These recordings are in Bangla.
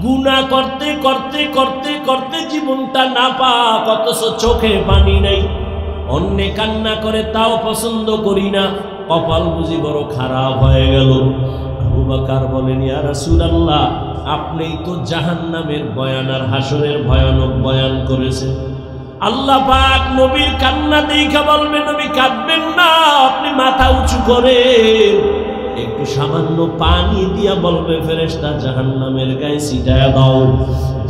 গুনাহ করতে করতে করতে করতে জীবনটা নাপাক, অথচ চোখে পানি নাই। অন্যে কান্না করে তাও পছন্দ করি না, কপাল বুঝি বড় খারাপ হয়ে গেল। আবু বকর বলেন, ইয়া রাসূলুল্লাহ, আপনিই তো জাহান্নামের বয়ান আর হাসরের ভয়ানক বয়ান করেছেন। আল্লাহ পাক নবীর কান্না দেখে বলবেন, নবী কাঁদবেন না, আপনি মাথা উঁচু করেন। একটু সামান্য পানি দিয়া বলবে ফেরেশতা জাহান্নামের গায়ে ছিটায়া দাও।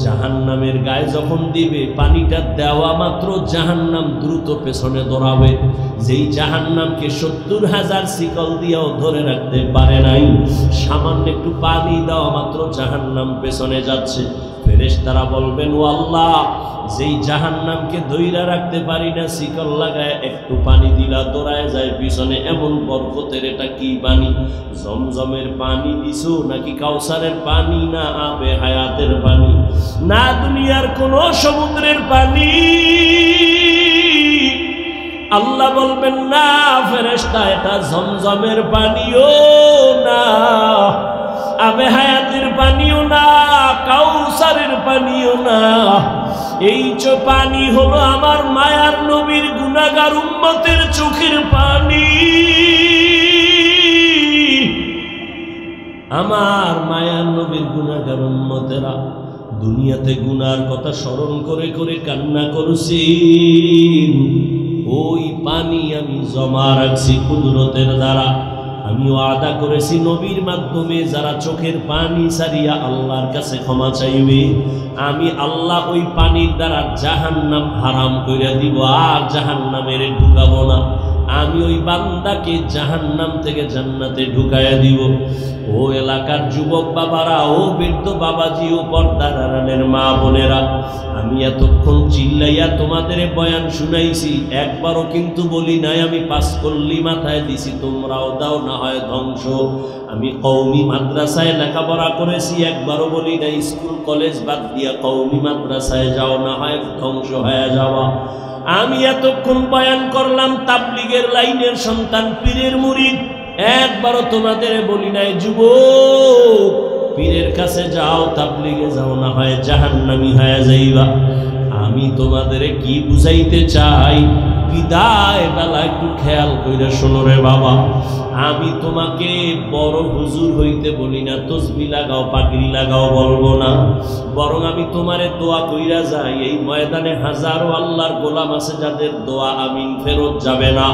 জাহান্নামের গায়ে যখন দিবে, পানিটা দেওয়া মাত্র জাহান্নাম দ্রুত পেছনে দৌড়াবে। যেই জাহান্নামকে ৭০,০০০ শিকল দিয়েও ধরে রাখতে পারে নাই, সামান্য একটু পানি দেওয়া মাত্র জাহান্নাম পেছনে যাচ্ছে। ফেরেশতারা বলবেন, ও আল্লাহ, যেই জাহান্নামকে ধইরা রাখতে পারি না, শিকল লাগায় একটু পানি দিলা দৌড়ায় যায় পিছনে, এমন বরকতের এটা কি পানি? জমজমের পানি দিছো নাকি কাউসারের পানি, না আবে হায়াতের পানি, না দুনিয়ার কোন সমুদ্রের পানি? আল্লাহ বলবেন, না ফেরেশতা, এটা জমজমের পানিও না, আবে হায়াতের পানিও না, কাউসারের পানিও না। এই পানি হলো আমার মায়ার নবীর গুনাহগার উম্মতের চোখের পানি। আমার মায়ার নবীর গুনাহগার উম্মতেরা দুনিয়াতে গুনার কথা স্মরণ করে করে কান্না করছি, ওই পানি আমি জমা রাখছি কুদরতের দ্বারা। আমি ওয়াদা করেছি নবীর মাধ্যমে যারা চোখের পানি ছাড়িয়া আল্লাহর কাছে ক্ষমা চাইবে, আমি আল্লাহ ওই পানির দ্বারা জাহান্নাম হারাম কইরা দিব, আর জাহান্নামের ঢুকাবো না। আমি ওই বান্দাকে জাহান্নাম থেকে জান্নাতে ঢুকাইয়া দিব। ও এলাকার যুবক বাবারা, ও বৃদ্ধ বাবাজি, ও পর্দার আড়ালের মা বোনেরা, আমি এতক্ষণ চিল্লাইয়া তোমাদের বয়ান শুনাইছি, একবারও কিন্তু বলি নাই আমি পাস করলি মাথায় দিছি তোমরাও দাও না হয় ধ্বংস। আমি কওমি মাদ্রাসায় লেখাপড়া করেছি, একবারও বলি নাই স্কুল কলেজ বাদ দিয়া কওমি মাদ্রাসায় যাও না হয় ধ্বংস হয়ে যাওয়া। আমি এতক্ষণ বয়ান করলাম তাবলীগের লাইনের সন্তান, পীরের মুরিদ, একবারও তোমাদের বলি নাই যুবক পীরের কাছে যাও, তাবলীগে যাও না হয় জাহান্নামী হয়ে যাইবা। আমি তোমাদের কি বুঝাইতে চাই, বিদায় বেলা একটু খেয়াল কইরা শোনো রে বাবা। আমি তোমাকে বড় হুজুর হইতে বলি না, তসবিহ লাগাও পাগড়ি লাগাও বলবো না, বরং আমি তোমারে দোয়া কইরা যাই। এই ময়দানে হাজারো আল্লাহর গোলাম আছে যাদের দোয়া আমিন ফেরত যাবে না,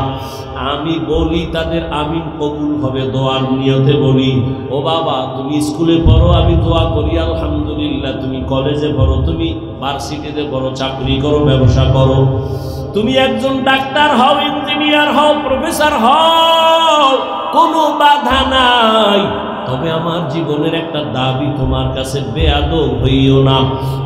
আমি বলি তাদের আমিন কবুল হবে, দোয়ার নিয়তে বলি। ও বাবা, তুমি স্কুলে পড়ো, আমি দোয়া করি আলহামদুলিল্লাহ। তুমি কলেজে পড়ো, তুমি ভার্সিটিতে পড়ো, চাকরি করো, ব্যবসা করো, তুমি একজন ডাক্তার হও, ইঞ্জিনিয়ার হও, প্রফেসর হও, কোনো বাধা নাই। তবে আমার জীবনের একটা দাবি, তোমার কাছে বেয়াদব হইও না।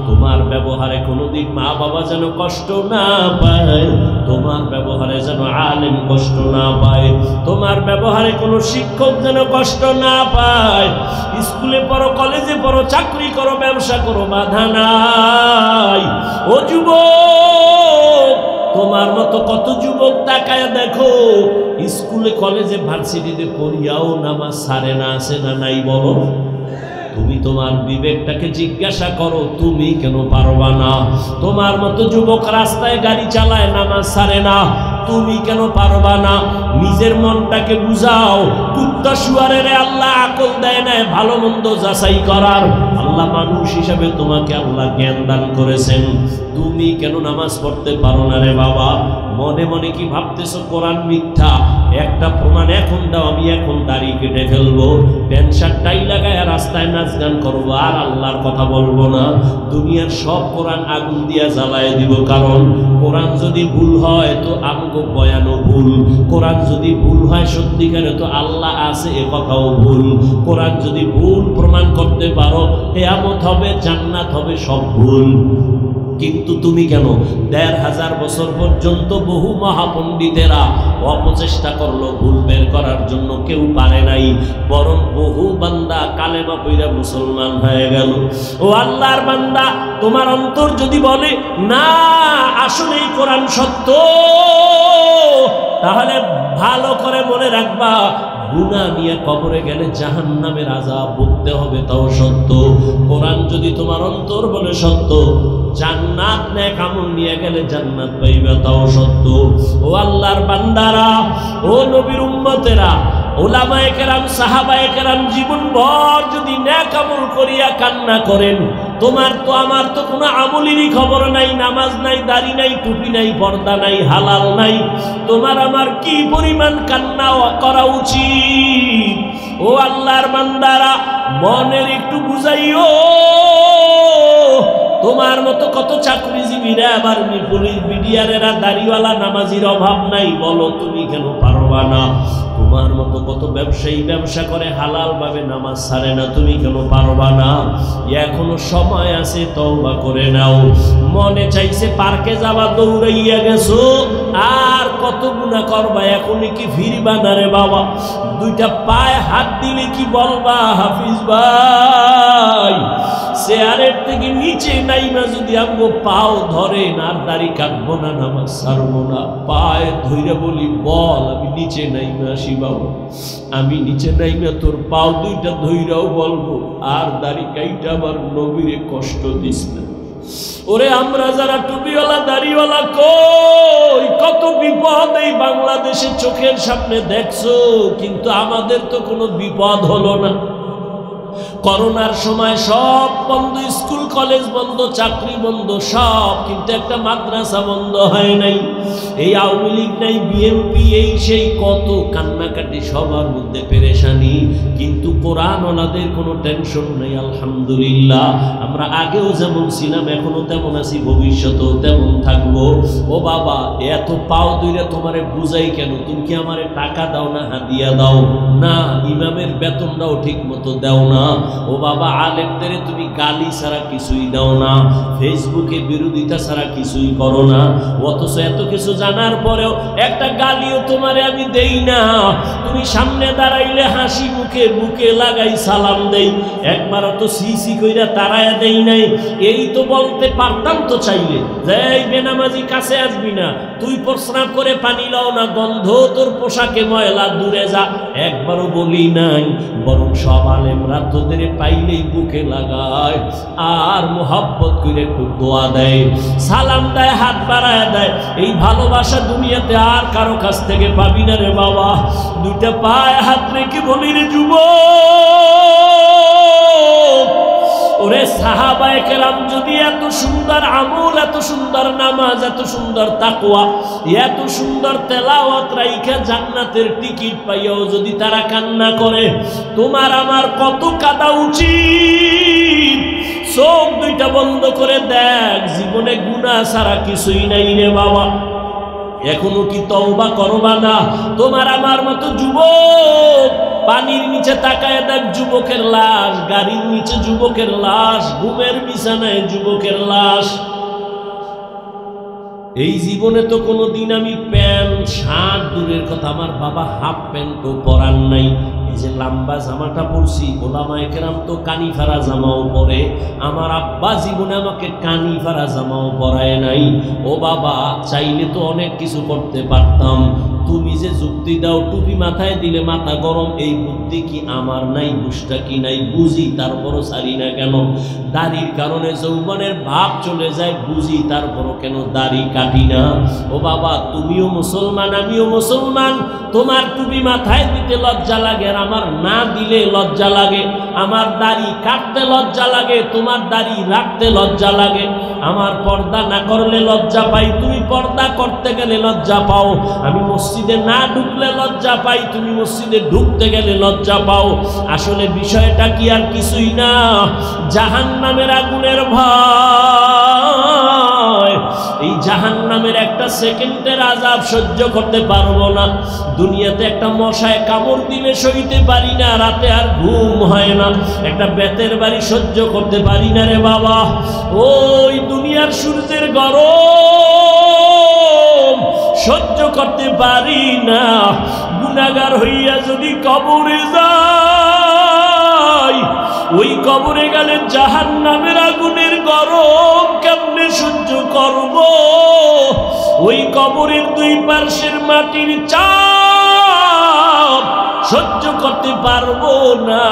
তোমার ব্যবহারে কোনোদিন মা বাবা যেন কষ্ট না পায়, তোমার ব্যবহারে যেন আলেম কষ্ট না পায়, তোমার ব্যবহারে কোনো শিক্ষক যেন কষ্ট না পায়। স্কুলে পড়ো, কলেজে পড়ো, চাকরি করো, ব্যবসা করো, বাধা নাই। ও যুবক, তোমার মতো কত যুবক তাকায় দেখো, স্কুলে কলেজে ভার্সিটিতে পড়িয়াও নামাজ ছাড়ে না, আছে না নাই বলো? তুমি তোমার বিবেকটাকে জিজ্ঞাসা করো, তুমি কেন পারবা না? তোমার মতো যুবক রাস্তায় গাড়ি চালায়, নামাজ ছাড়ে না, তুমি কেন পারবা না? নিজের মনটাকে বুঝাও। কুত্তা শুয়ারের আল্লাহ আকল দেয় না ভালো মন্দ যাচাই করার। আল্লাহ মানুষ হিসাবে তোমাকে আল্লাহ জ্ঞান দান করেছেন, তুমি কেন নামাজ পড়তে পারো না রে বাবা? মনে মনে কি ভাবতেছো কোরআন মিথ্যা? একটা প্রমাণ এখন দাও, আমি এখন দাড়ি কেটে ফেলবো, প্যান্ট শার্ট টাই লাগায় রাস্তায় নাচ গান করবো, আর আল্লাহর কথা বলবো না। দুনিয়ার সব কোরআন আগুন দিয়া জ্বালায় দিব, কারণ কোরআন যদি ভুল হয় তো আমগো বয়ানও ভুল, কোরআন যদি ভুল হয় সত্যিকারে তো আল্লাহ আছে এ কথাও ভুল। কোরআন যদি ভুল প্রমাণ করতে পারো, কিয়ামত হবে, জান্নাত হবে, সব ভুল। কিন্তু তুমি কেন? ১৫০০ বছর পর্যন্ত বহু মহাপণ্ডিতেরা অপচেষ্টা করলো ভুল বের করার জন্য, কেউ পারে নাই, বরং বহু বান্দা কালেমা পইরা মুসলমান হয়ে গেল। ও আল্লাহর বান্দা, তোমার অন্তর যদি বলে না আসলেই কোরআন সত্য, তাহলে ভালো করে মনে রাখবা, গুনাহ নিয়ে কবরে গেলে জাহান্নামের আযাব ভুগতে হবে, তাও সত্য। কোরআন যদি তোমার অন্তর বলে সত্য, জান্নাত নেক আমল নিয়ে গেলে জান্নাত পাইবে, তাও সত্য। ও আল্লাহর বান্দারা, ও নবীর উম্মতেরা, ওলামায়ে কেরাম, সাহাবায়ে কেরাম জীবনভর যদি নেক আমল করিয়া কান্না করেন, তোমার তো আমার তো কোনো আমলেরই খবর নাই, নামাজ নাই, দাড়ি নাই, টুপি নাই, পর্দা নাই, হালাল নাই, তোমার আমার কি পরিমাণ কান্না করা উচিত? ও আল্লাহর বান্দারা, মনের একটু বুঝাইও। তোমার মতো কত চাকরিজীবীরা, আবার পুলিশ বিডিআরেরা, দাড়িওয়ালা নামাজির অভাব নাই, বলো তুমি কেন পারবা না? তোমার মতো কত ব্যবসায়ী ব্যবসা করে হালাল ভাবে নামাজ ছাড়ে না, তুমি কেন পারবা না? এখনো সময় আছে, তওবা করে নাও। মনে চাইছে পার্কে যাবা, দৌড়াইয়া গেছো, আর কত গুনাহ করবা, এখনই কি ফিরবা না রে বাবা? দুইটা পায়ে হাত দিলে কি বলবা, হাফিজ ভাই চেয়ারের থেকে নিচে নাইমা যদি আমগো পাও ধরেন, আর দাড়ি কাটবো না, নামাজ ছাড়বো না, পায়ে ধইরা বলি বল আমি নিচে নাইমা আসি বাবা, আমি নিচে নাইমা তোর পাও দুইটা ধইরাও বলবো, আর দাড়ি কাইটা আবার নবীরে কষ্ট দিস না। ওরে আমরা যারা টুপিওয়ালা দাড়িওয়ালা, কই কত বিপদ এই বাংলাদেশে চোখের সামনে দেখছো, কিন্তু আমাদের তো কোনো বিপদ হলো না। করোনার সময় সব বন্ধ, স্কুল কলেজ বন্ধ, চাকরি বন্ধ, সব, কিন্তু একটা মাদ্রাসা বন্ধ হয় নাই। এই আওয়ামী লীগ নাই, বিএনপি, এই সেই কত কান্নাকাটি, সবার মধ্যে পেরেশানি, কিন্তু কোরআন ওনাদের কোনো টেনশন নেই। আলহামদুলিল্লাহ, আমরা আগেও যেমন ছিলাম এখনো তেমন আছি, ভবিষ্যতেও তেমন থাকবো। ও বাবা, এত পাও দুইরা তোমারে বুঝাই কেন? তুমি কি আমারে টাকা দাও না, হাদিয়া দাও না? ইমামের বেতনটাও ঠিক মতো দাও না। ও বাবা, আলেমদের তুমি গালি ছাড়া কিছুই দাও না, ফেসবুকে বিরোধিতা ছাড়া কিছুই করো না, অথচ এত কিছু জানার পরেও একটা গালিও তোমারে আমি দেই না। তুমি সামনে দাঁড়াইলে হাসি মুখে বুকে লাগাই সালাম দেই, একবারও তো সিসি কইরা তারায়া দেই নাই। এই তো বলতে পারতাম তো চাইলে, যে এই বেনামাজি কাছে আসবি না, তুই প্রস্রাব করে পানি লাও না, গন্ধ তোর পোশাকে ময়লা, দূরে যা, একবারও বলি নাই। বরং সব আলেমরা তোদের পাইলেই বুকে লাগায়, আর মোহাব্বত করে একটু দোয়া দেয়, সালাম দেয়, হাত বাড়ায় দেয়। এই ভালোবাসা দুনিয়াতে আর কারো কাছ থেকে পাবি না রে বাবা। দুইটা পায়ে হাত রেখে বলি রে যুবক, ওরে সাহাবায়ে কেরাম যদি এত সুন্দর আমল, এত সুন্দর নামাজ, এত সুন্দর তাকওয়া, এত সুন্দর তেলাওয়াত রাইখা জান্নাতের টিকিট পাইয়াও যদি তারা কান্না করে, তোমার আমার কত কাঁদা উচিত? চোখ দুইটা বন্ধ করে দেখ, জীবনে গুনাহ ছাড়া কিছুই নাই রে বাবা। এখনো কি তওবা করবা না? তোমার আমার মতো যুবক, পানির নিচে তাকায় দেখ যুবকের লাশ, গাড়ির নিচে যুবকের লাশ, ঘুমের বিছানায় যুবকের লাশ। এই জীবনে তো কোনোদিন আমি প্যান্ট শার্ট দূরের কথা, আমার বাবা হাফ প্যান্টও পরান নাই। এই যে লম্বা জামাটা পরছি, ওলামায়ে কেরাম তো কানি ফাড়া জামাও পরে, আমার আব্বা জীবনে আমাকে কানি ফাড়া জামাও পরায় নাই। ও বাবা, চাইলে তো অনেক কিছু করতে পারতাম। তুমি যে যুক্তি দাও টুপি মাথায় দিলে মাথা গরম, এই বুদ্ধি কি আমার নাই? বুঝটা কি নাই? বুঝি, তারপরও ছাড়ি না কেন? দাড়ির কারণে যৌবনের ভাব চলে যায়, বুঝি, তারপরও কেন দাড়ি কাটি না? ও বাবা, তুমিও মুসলমান, আমিও মুসলমান, তোমার টুপি মাথায় দিতে লজ্জা লাগে, আর আমার না দিলে লজ্জা লাগে। আমার দাড়ি কাটতে লজ্জা লাগে, তোমার দাড়ি রাখতে লজ্জা লাগে। আমার পর্দা না করলে লজ্জা পাই, তুমি পর্দা করতে গেলে লজ্জা পাও। আমি মসজিদে না ঢুকলে লজ্জা পাই, তুমি মসজিদে ঢুকতে গেলে লজ্জা পাও। আসলে বিষয়টা কি আর কিছুই না, জাহান্নামের আগুনের ভয়। এই জাহান্নামের একটা সেকেন্ডের আযাব সহ্য করতে পারবো না। দুনিয়াতে একটা মশায় কামড় দিলে সইতে পারি না, রাতে আর ঘুম হয় না। একটা বেতের বাড়ি সহ্য করতে পারি না রে বাবা। ওই দুনিয়ার সূর্যের গরম সহ্য করতে পারি না। গুনাহগার হইয়া যদি কবরে যাই, ওই কবরে গেলে জাহান্নামের আগুনের গরম কেমনে সহ্য করব? ওই কবরের দুই পার্শ্বের মাটির চাপ সহ্য করতে পারবো না,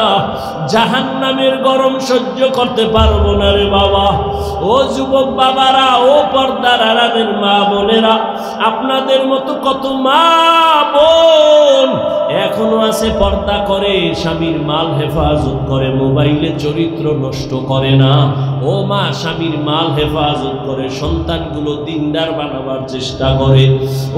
জাহান্নামের গরম সহ্য করতে পারবো না রে বাবা। ও যুবক বাবারা, ও পর্দার আড়ালের মা বোনেরা, আপনাদের মতো কত মা বোন এখনো আছে পর্দা করে, স্বামীর মাল হেফাজত করে, মোবাইলে চরিত্র নষ্ট করে না। ও মা, স্বামীর মাল হেফাজত করে, সন্তানগুলো দিনদার বানাবার চেষ্টা করে।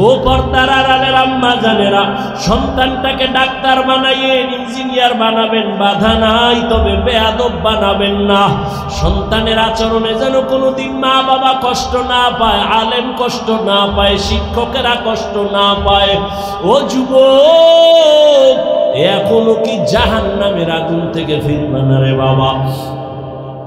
ও পর্দার আড়ালের আম্মা জানেরা, সন্তানটাকে ডাক্তার বানাইয়েন, ইঞ্জিনিয়ার বানাবেন, বাধা নাই, তবে বেয়াদব বানাবেন না। সন্তানের আচরণে যেন কোনোদিন মা বাবা কষ্ট না পায়, আলেম কষ্ট না পায়, শিক্ষকেরা কষ্ট না পায়। ও যুবক, এখনো কি জাহান্নামের আগুন থেকে ফিরবে না রে বাবা?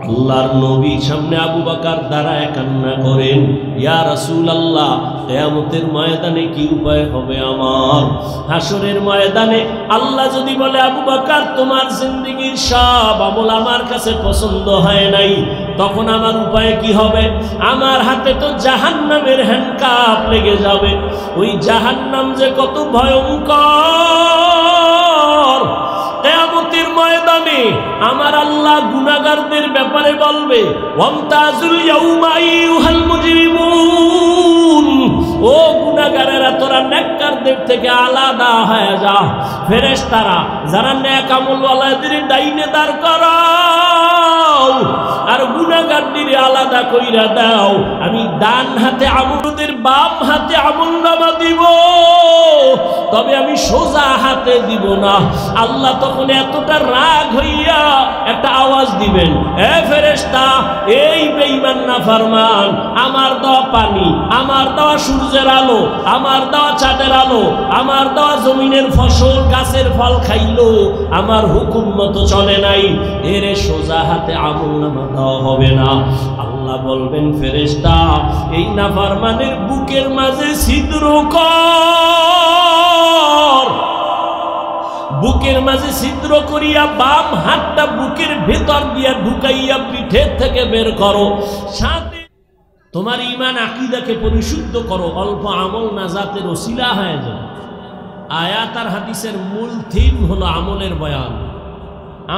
আল্লাহর নবী সামনে আবু বকর দাঁড়ায় কান্না করেন, ইয়া রাসূলুল্লাহ, কিয়ামতের ময়দানে কি উপায় হবে আমার? হাসরের ময়দানে আল্লাহ যদি বলে, আবু বকর তোমার জিন্দেগীর সব আমল আমার কাছে পছন্দ হয় নাই, তখন আমার উপায় কি হবে? আমার হাতে তো জাহান্নামের হ্যান্ডকাপ লেগে যাবে। ওই জাহান্নাম যে কত ভয়ঙ্কর! কিয়ামতের ময়দানে আমার আল্লাহ গুনাহগারদের ব্যাপারে বলবে, ওয়ামতাজুল ইয়াউমা আইয়ুহাল মুজরিমুন, ও গুনাহগারেরা তোরা নেককারদের থেকে আলাদা হয়ে যা। ফেরেশতারা যারা নেক আমলওয়ালাদের ডাইনে দাঁড় করাও আর গুনাহগারদের আলাদা কইরা দাও, আমি ডান হাতে আমলদের বাম হাতে আমলনামা দিব, তবে আমি সোজা হাতে দিব না। আল্লাহ তখন এতটা রাগ হইয়া একটা আওয়াজ দিবেন, এ ফেরেশতা, এই বেঈমান নাফরমান আমার দেওয়া পানি, আমার দেওয়া সূর্যের আলো, আমার দেওয়া চাঁদের আলো, আমার দেওয়া জমিনের ফসল গাছের ফল খাইলো, আমার হুকুম মতো চলে নাই, এরে সোজা হাতে আমলনামা দেওয়া হবে না। আল্লাহ বলবেন, ফেরেশতা, এই নাফরমানের বুকের মাঝে ছিদ্র কর, বুকের মাঝে ছিদ্র করিয়া বাম হাতটা বুকের ভেতর দিয়া ঢুকাইয়া পিঠের থেকে বের করো, সাথে তোমার ঈমান আকীদাকে পরিশুদ্ধ করো। অল্প আমল নাজাতের ওসিলা হয়ে যায়। আয়াত আর হাদিসের মূল থিম হলো আমলের বয়ান।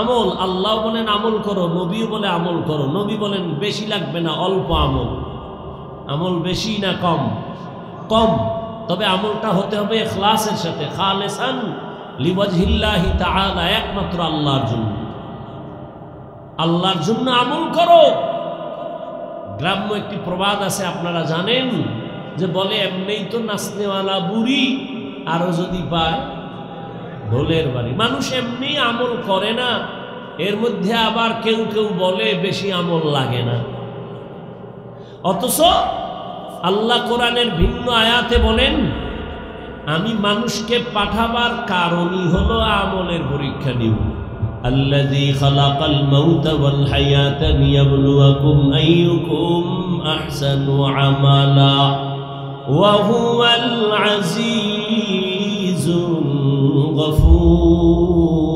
আমল, আল্লাহ বলেন আমল করো, নবীও বলে আমল করো। নবী বলেন বেশি লাগবে না, অল্প আমল। আমল বেশি না কম? কম। তবে আমলটা হতে হবে ইখলাসের সাথে, খালিসান লিওয়াজহিল্লাহি তাআলা, একমাত্র আল্লাহর জন্য। আল্লাহর জন্য আমল করো। গ্রাম্য একটি প্রবাদ আছে, আপনারা জানেন, যে বলে, এমনিই তো নাচনেওয়ালা বুড়ি, আরো যদি পায় ঢোলের বাড়ি। মানুষ এমনি আমল করে না, এর মধ্যে আবার কেউ কেউ বলে বেশি আমল লাগে না। অথচ আল্লাহ কোরআনের ভিন্ন আয়াতে বলেন, আমি মানুষকে পাঠাবার কারণই হলো আমলের পরীক্ষা নিব। আল্লাযী খালাকাল মাউতা ওয়াল হায়াতা লিয়াবলুয়াকুম আইয়ুকুম আহসানু আমালা ওয়া হুয়াল আজিজুল গফুর।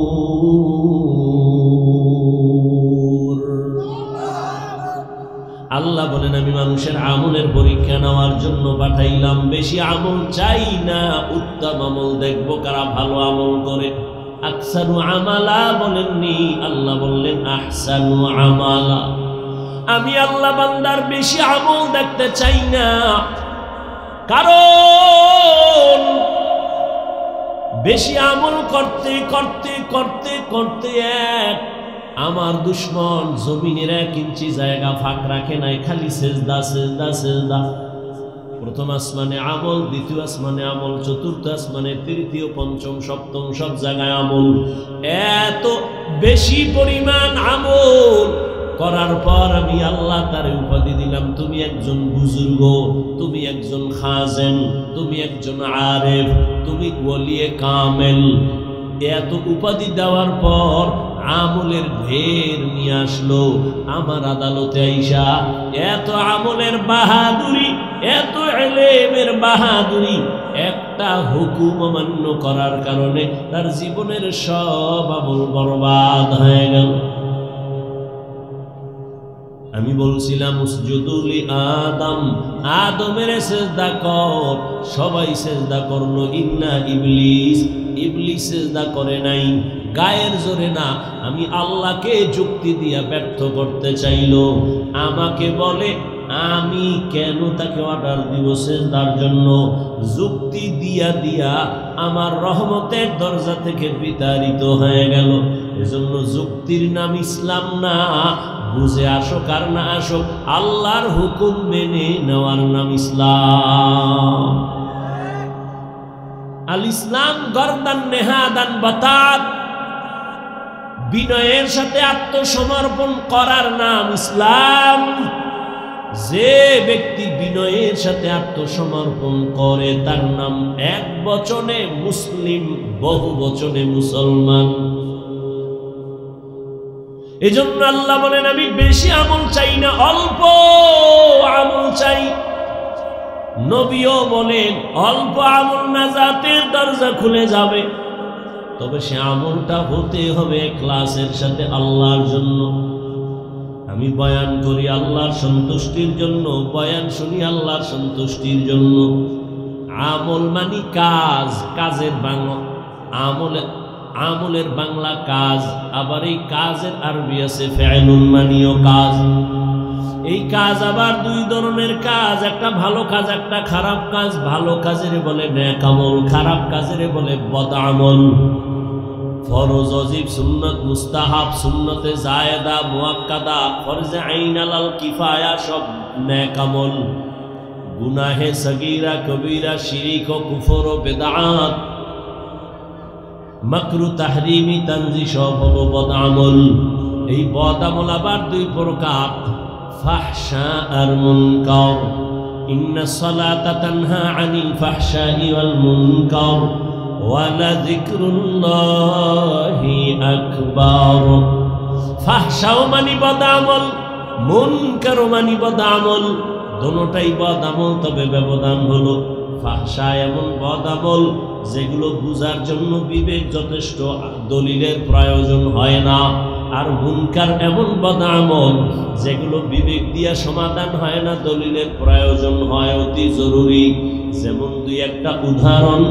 আল্লাহ বলেন, আমি মানুষের আমলের পরীক্ষা নেওয়ার জন্য পাঠাইলাম। বেশি আমল চাই না, উত্তম আমল দেখব কারা ভালো আমল করে। আকসারু আমালা বলেননি, আল্লাহ বললেন আহসানু আমালা। আমি আল্লাহ বান্দার বেশি আমল দেখতে চাই না, কারণ বেশি আমল করতে করতে করতে করতে আমার দুশ্মন জমিনের 1 ইঞ্চি জায়গা ফাঁক রাখে নাই, খালি সেজদা সেজদা সেজদা। প্রথম আসমানে আমল, দ্বিতীয় আসমানে আমল, চতুর্থ আসমানে, তৃতীয়, পঞ্চম, সপ্তম, সব জায়গায় আমল। এত বেশি পরিমাণ আমল করার পর আমি আল্লাহ তার উপাধি দিলাম, তুমি একজন বুজুর্গ, তুমি একজন খাজেন, তুমি একজন আরেফ, তুমি ওলিয়ে কামেল। এত উপাধি দেওয়ার পর আমলের ঢের নিয়ে আসলো আমার আদালতে আইসা। এত আমলের বাহাদুরি, এত ইলমের বাহাদুরি, একটা হুকুম অমান্য করার কারণে তার জীবনের সব আমল বরবাদ হয়ে গেল। আমি বলছিলাম উসজুদুলি আদম, আদমের সিজদা কর, সবাই সিজদা করলো ইন্না ইবলিস, ইবলিস সিজদা করে নাই, গায়ের জোরে না, আমি আল্লাহকে যুক্তি দিয়া ব্যর্থ করতে চাইলো। আমাকে বলে আমি কেন তাকে অর্ডার দিব সিজদার জন্য? যুক্তি দিয়া দিয়া আমার রহমতের দরজা থেকে বিতাড়িত হয়ে গেল। এজন্য যুক্তির নাম ইসলাম না, বুঝে আসুক আর না আসুক আল্লাহর হুকুম মেনে নেওয়ার নাম ইসলাম। আল ইসলাম গরদান নেহাদান বাতাত, বিনয়ের সাথে আত্মসমর্পণ করার নাম ইসলাম। যে ব্যক্তি বিনয়ের সাথে আত্মসমর্পণ করে তার নাম এক বচনে মুসলিম, বহু বচনে মুসলমান। এজন্য আল্লাহ বলেন আমি বেশি আমল চাই না, অল্প আমল চাই। নবীও বলেন অল্প আমল নাজাতের দরজা খুলে যাবে, তবে সে আমলটা হতে হবে ইখলাসের সাথে আল্লাহর জন্য। আমি বয়ান করি আল্লাহর সন্তুষ্টির জন্য, বয়ান শুনি আল্লাহর সন্তুষ্টির জন্য। আমল মানি কাজ, কাজের বাংলা আমলের বাংলা কাজ, আবার এই কাজের আরবি আছে ফি'লুন মানিও কাজ। এই কাজ আবার দুই ধরনের কাজ, একটা ভালো কাজ একটা খারাপ কাজ। ভালো কাজের বলে নেক আমল, খারাপ কাজের বলে বদ আমল। ফরজ, ওয়াজিব, সুন্নাত, মুস্তাহাব, সুন্নতে জায়েদা, মুআক্কাদা, ফরজে আইন, আলাল কিফায়া সব নেক আমল। গুনাহে সগীরা কবীরা, শিরিক ও কুফর ও বিদআত, মাকরু তাহরিমি তানজি সব হলো বদ আমল। এই বদ আমল আবার দুই প্রকার, ফাহশা আর মুনকার। ইন্নাস সালাতা তানহা আনিল ফাহশাই ওয়াল মুনকার ওয়ালাযিকরুল্লাহি আকবার। ফাহশাও মানি বদ আমল, মুনকারও মানি বদ আমল, দুটোটাই বদ আমল, তবে ব্যবধান হলো ফাহশা এমন বদ আমল যেগুলো বুঝার জন্য বিবেক যথেষ্ট, দলিলের প্রয়োজন হয় না। আর মুনকার এমন বদ আমল যেগুলো বিবেক দিয়া সমাধান হয় না, দলিলের প্রয়োজন হয় অতি জরুরি। যেমন দুই একটা উদাহরণ।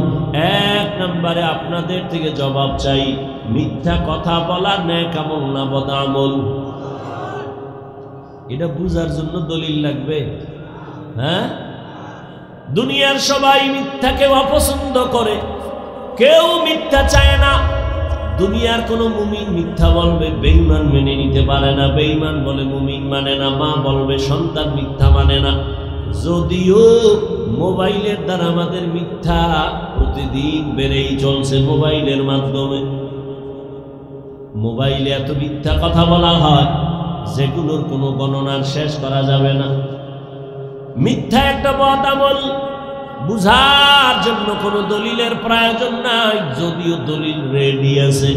এক নম্বরে আপনাদের থেকে জবাব চাই, মিথ্যা কথা বলা নেক আমল না বদ আমল? এটা বুঝার জন্য দলিল লাগবে? হ্যাঁ, দুনিয়ার সবাই মিথ্যাকে অপছন্দ করে, কেউ মিথ্যা চায় না। দুনিয়ার কোন মুমিন মিথ্যা বলবে, বেঈমান মেনে নিতে পারে না। বেঈমান বলে মুমিন মানে না, মা বলবে সন্তান মিথ্যা মানে না। যদিও মোবাইলের দ্বারা আমাদের মিথ্যা প্রতিদিন বেড়েই চলছে। মোবাইলের মাধ্যমে মোবাইলে এত মিথ্যা কথা বলা হয় যেগুলোর কোনো গণনার শেষ করা যাবে না। মিথ্যা একটা বদ আমল, বুঝার জন্য কোনো দলিলের প্রয়োজন নাই, যদিও দলিল রেডি আছে।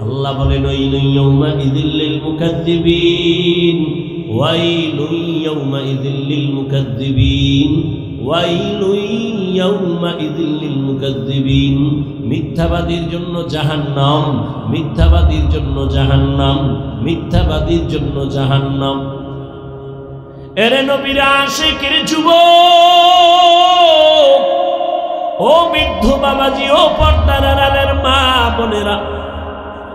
আল্লাহ বলেন ওয়াইলুন ইয়াউমাইযিল লিল মুকাজ্জিবিন, ওয়াইলুন ইয়াউমাইযিল লিল মুকাজ্জিবিন, ওয়াইলুন ইয়াউমাইযিল লিল মুকাজ্জিবিন। মিথ্যাবাদীর জন্য জাহান্নাম, মিথ্যাবাদীর জন্য জাহান্নাম, মিথ্যাবাদীর জন্য জাহান্নাম। এরে নবীর আশিকের যুবক, ও বৃদ্ধ বাবাজি, ও পর্দার আড়ালের মা বোনেরা,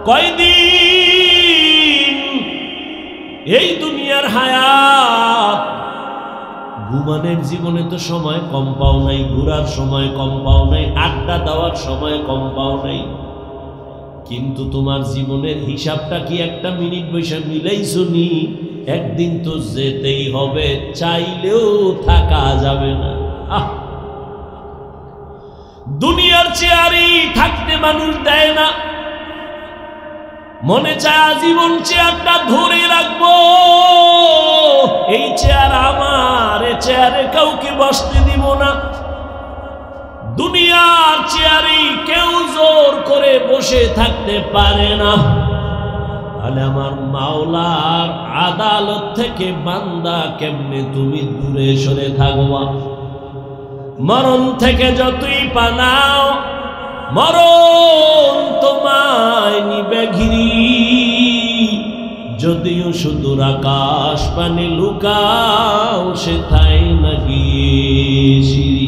কয়দিন এই দুনিয়ার হায়াত? ঘুমানোর জীবনে তো সময় কম পাও নাই, ঘোরার সময় কম পাও নাই, আড্ডা দেওয়ার সময় কম পাও নাই, কিন্তু তোমার জীবনের হিসাবটা কি একটা মিনিট বৈশা মিলাইছো নি? একদিন তো যেতেই হবে, চাইলেও থাকা যাবে না। দুনিয়ার চেয়ারই থাকতে মানুষ দেয় না, মনে চায় আজীবন চেয়ারটা ধরে রাখবো, এই চেয়ার আমার, এ চেয়ারে কাউকে বসতে দিব না। দুনিয়ার চেয়ারই কেউ জোর করে বসে থাকতে পারে না। তাহলে আমার মাওলার আদালত থেকে বান্দা কেমনে তুমি দূরে সরে থাকবা? মরণ থেকে যতই পালাও, মরণ তোমায় নিবে ঘিরি। যদিও সুদূর আকাশ পানে লুকাও সেথায় না গিয়ে সিঁড়ি।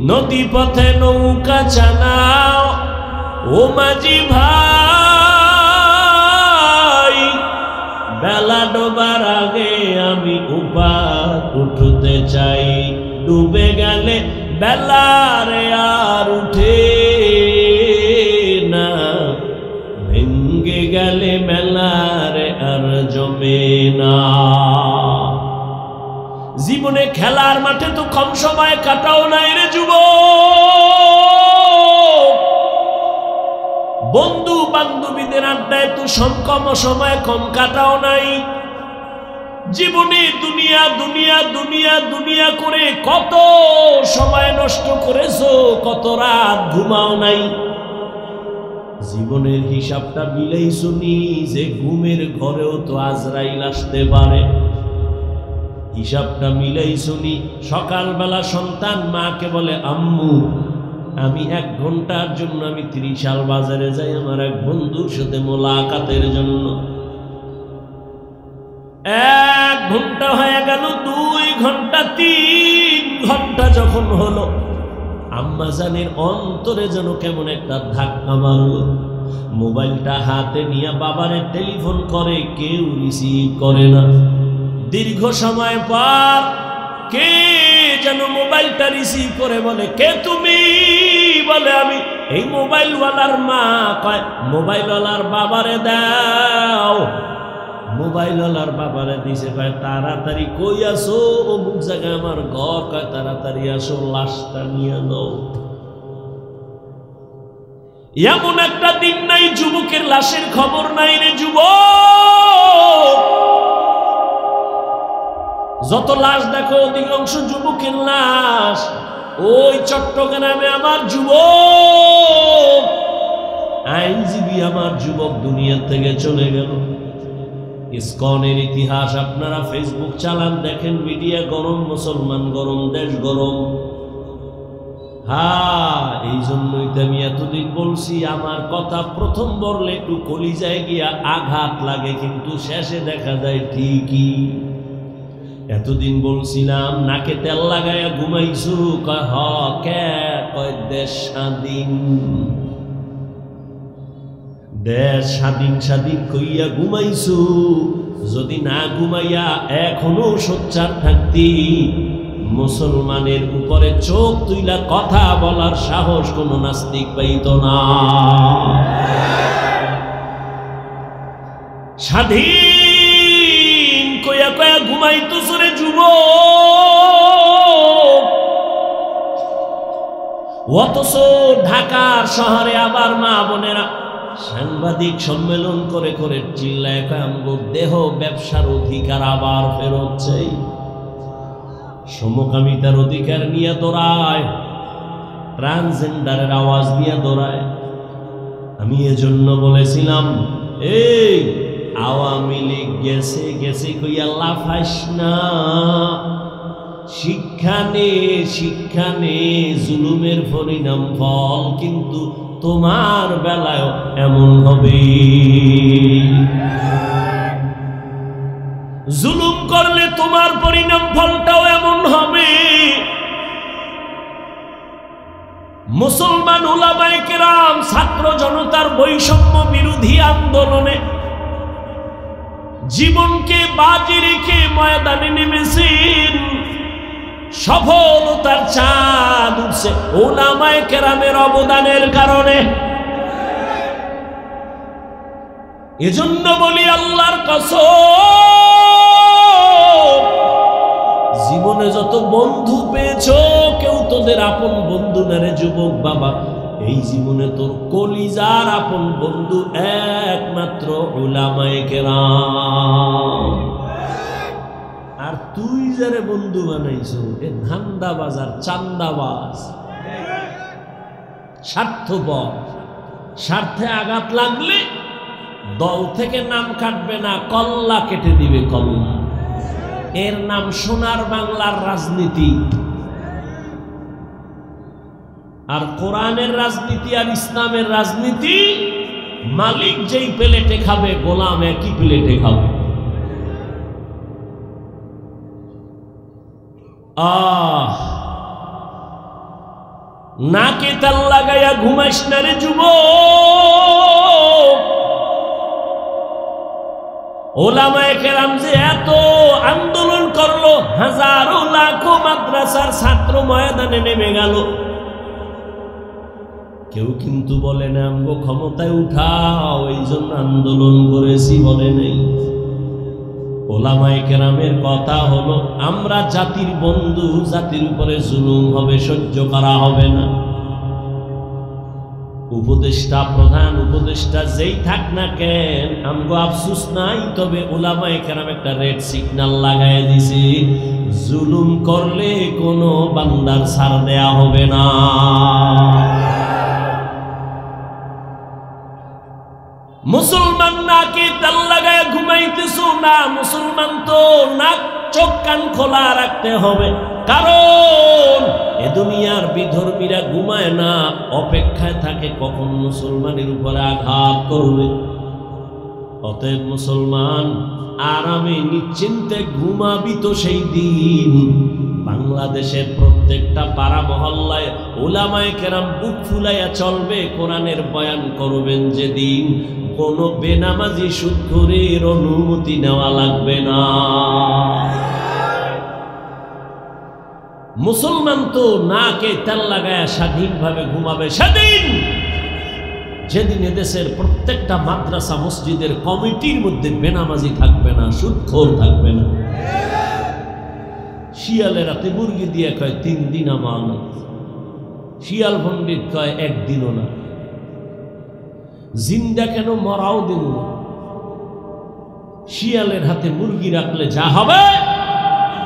নদী পথে নৌকা চালাও ও মাঝি ভাই, বেলা ডোবার আগে আমি উপার উঠতে চাই। ডুবে গেলে বেলারে আর উঠে না, ভেঙ্গে গেলে মেলারে আর জমে না। জীবনে খেলার মাঠে তো কম সময় কাটাও নাই রে যুবক, বন্ধু বান্ধবীদের আড্ডায় তো কম সময় কম কাটাও নাই। জীবনে দুনিয়া দুনিয়া দুনিয়া দুনিয়া করে কত সময় নষ্ট করেছো, কত রাত ঘুমাও নাই। জীবনের হিসাবটা মিলাইছো নি যে ঘুমের ঘরেও তো আজরাইল আসতে পারে? হিসাবটা মিলাইছো নি? সকালবেলা সন্তান মাকে বলে, আম্মু আমি 1 ঘন্টার জন্য আমি 30 সাল বাজারে যাই আমার এক বন্ধুর সাথে মোলাকাতের জন্য। 1 ঘন্টা হয়ে গেল, 2 ঘন্টা, 3 ঘন্টা যখন হলো, আম্মা জানের অন্তরে যেন কেমন একটা ধাক্কা মারলো। মোবাইলটা হাতে নিয়ে বাবারে টেলিফোন করে, কেউ রিসিভ করে না। দীর্ঘ সময় পর কে যেন মোবাইলটা রিসিভ করে বলে, কে তুমি? বলে আমি এই মোবাইলওয়ালার মা। কয় মোবাইলওয়ালার বাবারে দাও। মোবাইলওয়ালার বাবারে দিছে, কয় তাড়াতাড়ি কই আসো, অমুক জায়গায় আমার ঘর। কয় তাড়াতাড়ি আসো, লাশটা নিয়ে নাও। এমন একটা দিন নাই যুবকের লাশের খবর নাই রে যুবক। যত লাশ দেখো অধিকাংশ যুবকের লাশ। ওই চট্টগ্রামে আমার যুবক, আইনজীবী আমার যুবক দুনিয়া থেকে চলে গেল। ইসকনের ইতিহাস আপনারা ফেসবুক চালান, দেখেন, মিডিয়া গরম, মুসলমান গরম, দেশ গরম। এই জন্যই তো আমি এতদিন বলছি, আমার কথা প্রথম বললে একটু কলিজায় গিয়া আঘাত লাগে, কিন্তু শেষে দেখা যায় ঠিকই। এতদিন বলছিলাম নাকে তেল লাগাইয়া ঘুমাইছু, কয় হ কে? কয় দেশ স্বাধীন, দেশ স্বাধীন স্বাধীন কইয়া ঘুমাইছু। যদি না ঘুমাইয়া এখনো সোচ্চার থাকতি, মুসলমানের উপরে চোখ তুইলা কথা বলার সাহস কোন নাস্তিক পাইত না। স্বাধীন কইয়া কয়া ঘুমাইতো সরে যুবক। অথচ ঢাকার শহরে আবার মা বোনেরা সাংবাদিক সম্মেলন করে করে চিল্লায় কয় আমগো দেহ ব্যবসার অধিকার আবার ফেরত চাই। সমকামিতার অধিকার নিয়ে দৌড়ায়, ট্রান্সজেন্ডারের আওয়াজ নিয়ে দৌড়ায়। আমি এজন্য বলেছিলাম, এই আওয়ামী লীগ গেছে গেছে কইয়া লাফাইস না। শিক্ষা নে জুলুমের পরিণাম ফল কিন্তু তোমার বেলায় এমন হবে। জুলুম করলে তোমার পরিণাম ফলটাও এমন হবে। মুসলমান উলামায়ে কেরাম ছাত্র জনতার বৈষম্য বিরোধী আন্দোলনে জীবনকে বাজি রেখে ময়দানে নেমেছেন। সফলতার চাঁদ উঠছে উলামায়ে কেরামের অবদানের কারণে। এজন্য বলি আল্লাহর কসম, জীবনে যত বন্ধু পেয়েছো কেউ তোদের আপন বন্ধু না রে যুবক বাবা। এই জীবনে তোর কলিজার আপন বন্ধু একমাত্র উলামায়ে কেরাম। আর তুই যারে বন্ধু বানাইছো এ ধান্দাবাজ আর চান্দাবাজ, স্বার্থপর। স্বার্থে আঘাত লাগলে দল থেকে নাম কাটবে না, কল্লা কেটে দিবে, কল্লা। এর নাম সোনার বাংলার রাজনীতি। আর কোরআনের রাজনীতি আর ইসলামের রাজনীতি মালিক যেই প্লেটে খাবে গোলাম একই প্লেটে খাবে। নাকে তেল লাগাইয়া ঘুমাইস না রে যুবক। ওলামায়ে কেরাম যে এত আন্দোলন করলো, হাজারো লাখো মাদ্রাসার ছাত্র ময়দানে নেমে গেল, কেউ কিন্তু বলে না আমগো ক্ষমতায় উঠাও এই জন্য আন্দোলন করেছি, বলে নেই। ওলামায়ে কেরামের কথা হলো আমরা জাতির বন্ধু, জাতির উপরে জুলুম হবে, সহ্য করা হবে না। উপদেষ্টা, প্রধান উপদেষ্টা যেই থাক না কেন, আমগো আফসোস নাই, তবে ওলামায়ে কেরাম একটা রেড সিগন্যাল লাগায় দিছে, জুলুম করলে কোনো বান্দার ছাড় দেয়া হবে না। মুসলমান নাকি তেল লাগায় ঘুমাইতেছো না, মুসলমান তো নাক চোখ কান খোলা রাখতে হবে, কারণ এ দুনিয়ার বিধর্মীরা ঘুমায় না, অপেক্ষায় থাকে কখন মুসলমানের উপরে আঘাত করবে। অতএব মুসলমান আরামে নিশ্চিন্তে ঘুমাবি তো সেই দিন বাংলাদেশের প্রত্যেকটা পাড়া মহল্লায় ওলামায়ে কেরাম বুক ফুলাইয়া চলবে, কোরআনের বয়ান করবেন যেদিন, কোনো বেনামাজি সুদখোরের অনুমতি নেওয়া লাগবে না। মুসলমান তো নাকে তেল লাগায় স্বাধীনভাবে ঘুমাবে সেদিন, যেদিন এদেশের প্রত্যেকটা মাদ্রাসা মসজিদের কমিটির মধ্যে বেনামাজি থাকবে না, সুদখোর থাকবে না। শিয়ালের রাতে মুরগি দিয়ে কয় 3 দিন আমানত, শিয়াল পণ্ডিত কয় 1 দিনও না। জিন্দা কেন মরাও দিন না। শিয়ালের হাতে মুরগি রাখলে যা হবে,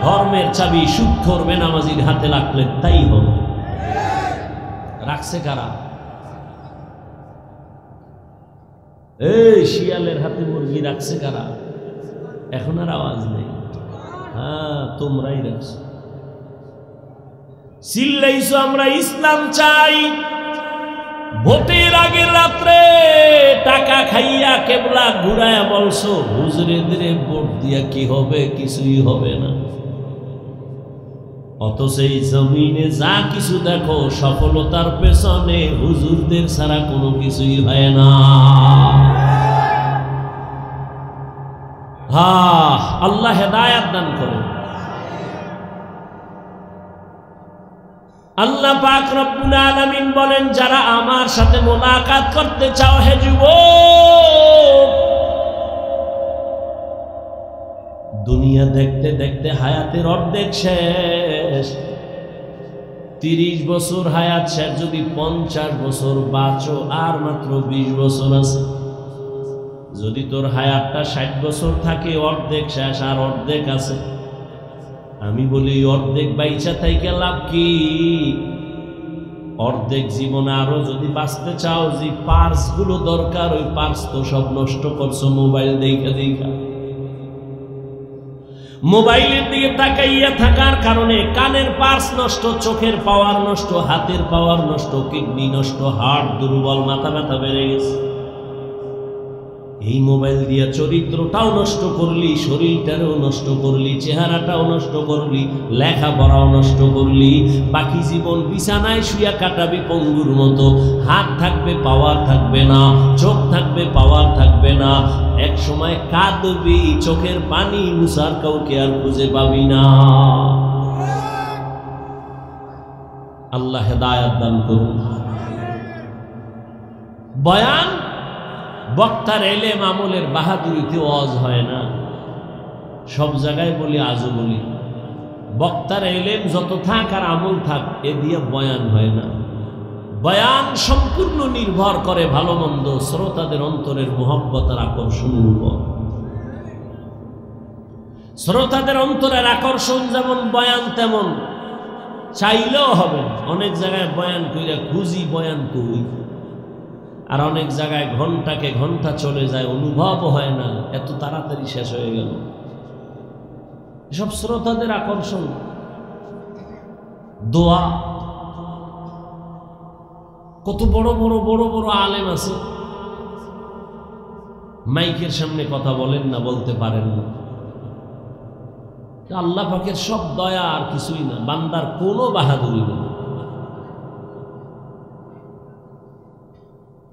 ধর্মের চাবি সুদখোর বেনামাজির হাতে রাখলে তাই হবে। রাখছে কারা? এই শিয়ালের হাতে মুরগি রাখছে কারা? এখন আর আওয়াজ নেই। হ্যাঁ, তোমরাই রাখছো। চিল্লাইছো আমরা ইসলাম চাই, ভোটের আগের রাত্রে টাকা খাইয়া কেবলা ঘুরায়া বলছো হুজুরেদের ভোট দিয়া কি হবে, কিছুই হবে না। অথচ এই জমিনে যা কিছু দেখো সফলতার পেছনে হুজুরদের ছাড়া কোনো কিছুই হয় না। আল্লাহ হেদায়েত দান করুন। আল্লাহ পাক রব্বুল আলামিন বলেন, যারা আমার সাথে মোলাকাত করতে চাও হে যুবক, দুনিয়া দেখতে দেখতে হায়াতের অর্ধেক শেষ। 30 বছর হায়াত শেষ, যদি 50 বছর বাঁচো আর মাত্র 20 বছর আছে। যদি তোর হায়াতটা 60 বছর থাকে, অর্ধেক শেষ আর অর্ধেক আছে। আমি বলি অর্ধেক বাইচা থাইকে লাভ কি? অর্ধেক জীবনে আরো যদি বাঁচতে চাও, যে পার্স গুলো দরকার ওই পার্স তো সব নষ্ট করছো মোবাইল দেখা দেখা। মোবাইলের দিকে তাকাইয়া থাকার কারণে কানের পার্স নষ্ট, চোখের পাওয়ার নষ্ট, হাতের পাওয়ার নষ্ট, কিডনি নষ্ট, হার্ট দুর্বল, মাথা ব্যথা বেড়ে গেছে। এই মোবাইল দিয়া চরিত্রটাও নষ্ট করলি, শরীরটাও নষ্ট করলি, চেহারাটাও নষ্ট করলি, লেখাপড়াও নষ্ট করলি। বাকি জীবন বিছানায় শুয়া কাটাবি পঙ্গুর মতো। হাত থাকবে, পাওয়ার থাকবে না, চোখ থাকবে, পাওয়ার থাকবে না। এক সময় কাঁদবি, চোখের পানি মুছার কাউকে আর খুঁজে পাবি না। আল্লাহ হেদায়েত দান করুন। বয়ান বক্তার এলেম আমলের বাহাদুরিতে ওয়াজ হয় না। সব জায়গায় বলি, আজও বলি, বক্তার এলেম যত থাক আর আমল থাক, এ দিয়ে বয়ান হয় না। বয়ান সম্পূর্ণ নির্ভর করে ভালো মন্দ শ্রোতাদের অন্তরের মোহব্বত আর আকর্ষণের উপর। শ্রোতাদের অন্তরের আকর্ষণ যেমন বয়ান তেমন, চাইলেও হবে। অনেক জায়গায় বয়ান কইরা খুঁজি বয়ান কই, আর অনেক জায়গায় ঘন্টাকে ঘন্টা চলে যায়, অনুভব হয় না, এত তাড়াতাড়ি শেষ হয়ে গেল। এসব শ্রোতাদের আকর্ষণ। দোয়া, কত বড় বড় বড় বড় আলেম আছে, মাইকের সামনে কথা বলেন না, বলতে পারেন না। আল্লাহ পাকের সব দয়া আর কিছুই না, বান্দার কোনো বাহাদুরি না।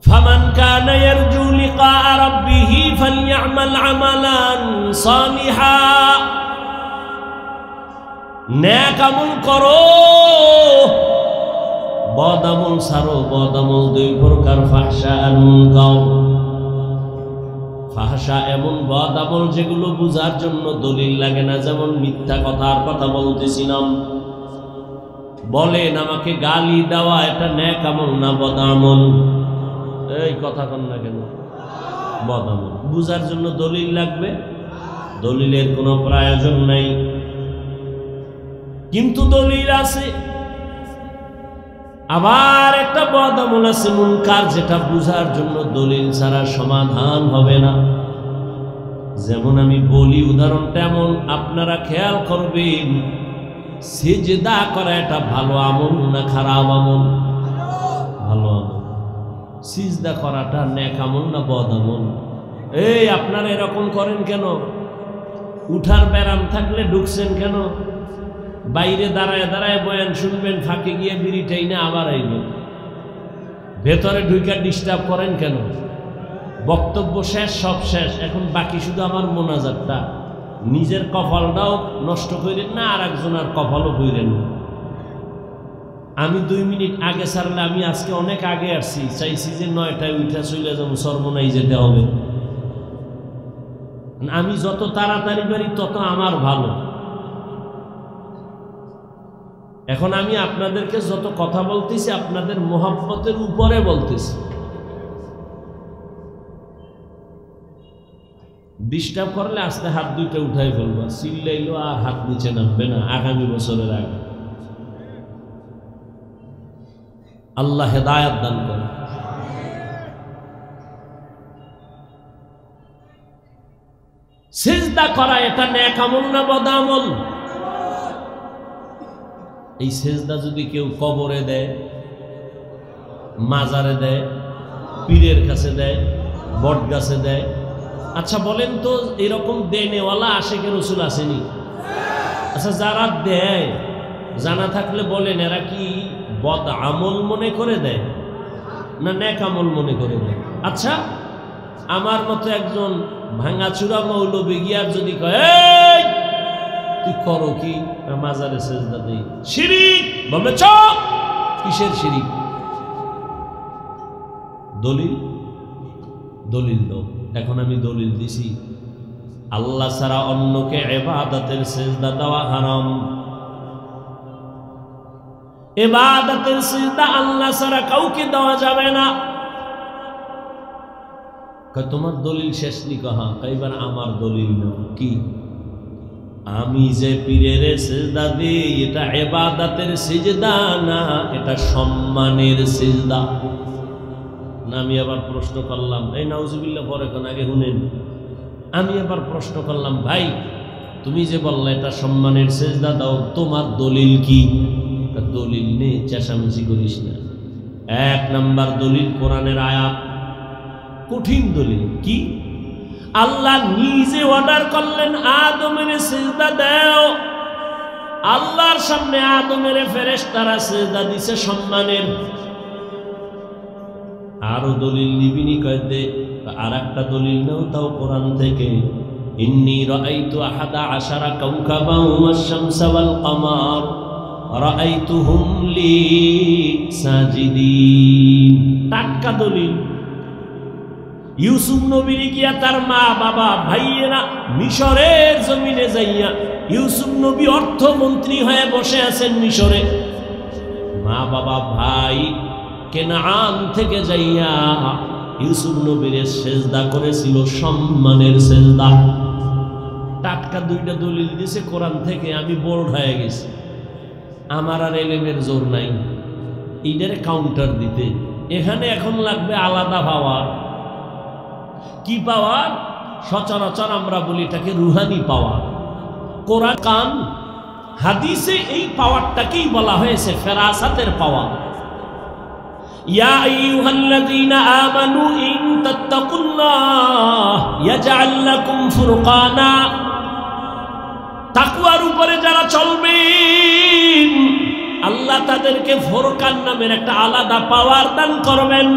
ফামান কানা ইয়ারজু লিকা রাব্বিহি ফালইআমাল আমালান সালিহা, নেক আমল করো, বদ আমল ছাড়ো। বদ আমল দুই প্রকার, ফাহশা আর মুনকার। ফাহশা এমন বদ আমল যেগুলো বুঝার জন্য দলিল লাগে না, যেমন মিথ্যা কথার কথা বলতেছিলাম। বলেন আমাকে গালি দেওয়া এটা নেক আমল না বদ আমল? এই কথা কন না কেন? বদ আমল। বুঝার জন্য দলিল লাগবে, দলিলের কোনো প্রয়োজন নাই, কিন্তু দলিল আছে। আবার একটা বদ আমল আছে মুনকার, যেটা বুঝার জন্য দলিল ছাড়া সমাধান হবে না। যেমন আমি বলি, উদাহরণটা এমন, আপনারা খেয়াল করবেন, সিজদা করা এটা ভালো আমল না খারাপ আমল? ভালো আমল। সিজদা করাটা নেক আমল না বদ আমল? এই আপনারা এরকম করেন কেন? উঠার ব্যারাম থাকলে ঢুকছেন কেন? বাইরে দাঁড়ায় দাঁড়ায় বয়ান শুনবেন, ফাঁকে গিয়ে বিড়িটাই না আবার আইবেন। ভেতরে ঢুইকা ডিস্টার্ব করেন কেন? বক্তব্য শেষ, সব শেষ, এখন বাকি শুধু আমার মোনাজাতটা। নিজের কপালটাও নষ্ট করেন না, আর একজনের কপালও করেন না। আমি 2 মিনিট আগে ছাড়লে, আমি আজকে অনেক আগে আসছি, চাইছি যে 9টায় উঠা চলে যাবো, সর্বনাই যেতে হবে। আমি যত তাড়াতাড়ি পারি তত আমার ভালো। এখন আমি আপনাদেরকে যত কথা বলতেছি, আপনাদের মোহাব্বতের উপরে বলতেছি। ডিস্টার্ব করলে আস্তে হাত দুইটা উঠাই ফেলবা, চিল্লাইলো আর হাত নিচে নামবে না আগামী বছরের আগে। আল্লাহ হেদায়েত দান করে। সিজদা করা এটা নেক আমল না বদ আমল? এই সিজদা যদি কেউ কবরে দেয়, মাজারে দেয়, পীরের কাছে দেয়, বট গাছে দেয়, আচ্ছা বলেন তো এরকম দেনেওয়ালা আশেকে রসুল আসেনি? আচ্ছা যারা দেয়, জানা থাকলে বলেন এরা কি বদ আমল মনে করে দেয় না নেক আমল মনে করে দেয়? আচ্ছা আমার মতো একজন ভাঙাচুরা মৌলবি গিয়ার যদি কয় এই তুই করো কি, মাজারে সেজদা দেই, শিরিক, বলবে চুপ। কিসের শিরিক? দলিল, দলিল দাও। এখন আমি দলিল দিছি, আল্লাহ ছাড়া অন্যকে ইবাদতের সেজদা দেওয়া হারাম। ইবাদতের সিজদা আল্লাহ ছাড়া কাউকে দেওয়া যাবে না। তোমার দলিল শেষ নি? কহা এবার আমার দলিল না। কি? আমি যে পীরের সিজদা দিই এটা ইবাদতের সিজদা না, এটা সম্মানের সিজদা না। আমি আবার প্রশ্ন করলাম, এই নাউজুবিল্লাহ পরে কোন আগে শুনেন, আমি আবার প্রশ্ন করলাম, ভাই তুমি যে বললে এটা সম্মানের সিজদা দাও, তোমার দলিল কি? দলিল নেই, চেঁচামেচি করিস না। 1 নাম্বার দলিল কোরআনের আয়াত, কঠিন দলিল। কি? আল্লাহ নিজে অর্ডার করলেন আদমের সিজদা দাও। আল্লাহর সামনে আদমের ফেরেশতারা সিজদা দিছে সম্মানের। আরো দলিল নিবিনি কয় দে, আর একটা দলিল নাও তাও কোরআন থেকে, ইন্নী রাআইতু আহাদা আশারা কাওকাবান ওয়াশ-শামসা ওয়াল কামার রাআইতুহুম লি সাজিদিন। টাটকা দলিল। ইউসুফ নবীর গিয়া তার মা বাবা ভাইয়েরা মিশরের জমিনে যাইয়া, ইউসুফ নবী অর্থমন্ত্রী হয়ে বসে আছেন মিশরে, মা বাবা ভাই কেনান থেকে যাইয়া ইউসুফ নবীর সেজদা করেছিল সম্মানের সেজদা। টাটকা 2টা দলিল দিছে কোরআন থেকে। আমি বোল্ড হয়ে গেছি, আমার আর এলেমের জোর নাই এইটারে কাউন্টার দিতে। এখানে এখন লাগবে আলাদা পাওয়ার। কি পাওয়ার? সচরাচর আমরা বলি এটাকে রুহানি পাওয়ার। কোরআন কান হাদিসে এই পাওয়ারটাকেই বলা হয়েছে ফেরাসাতের পাওয়ার। ইয়া আইয়ুহাল্লাযীনা আমানু ইন তাত্তাকুল্লাহ ইয়াজআল লাকুম ফুরকানা, তাকওয়ার উপরে যারা চলবেন আল্লাহ তাদেরকে ফুরকান নামের একটা আলাদা পাওয়ার দান করবেন।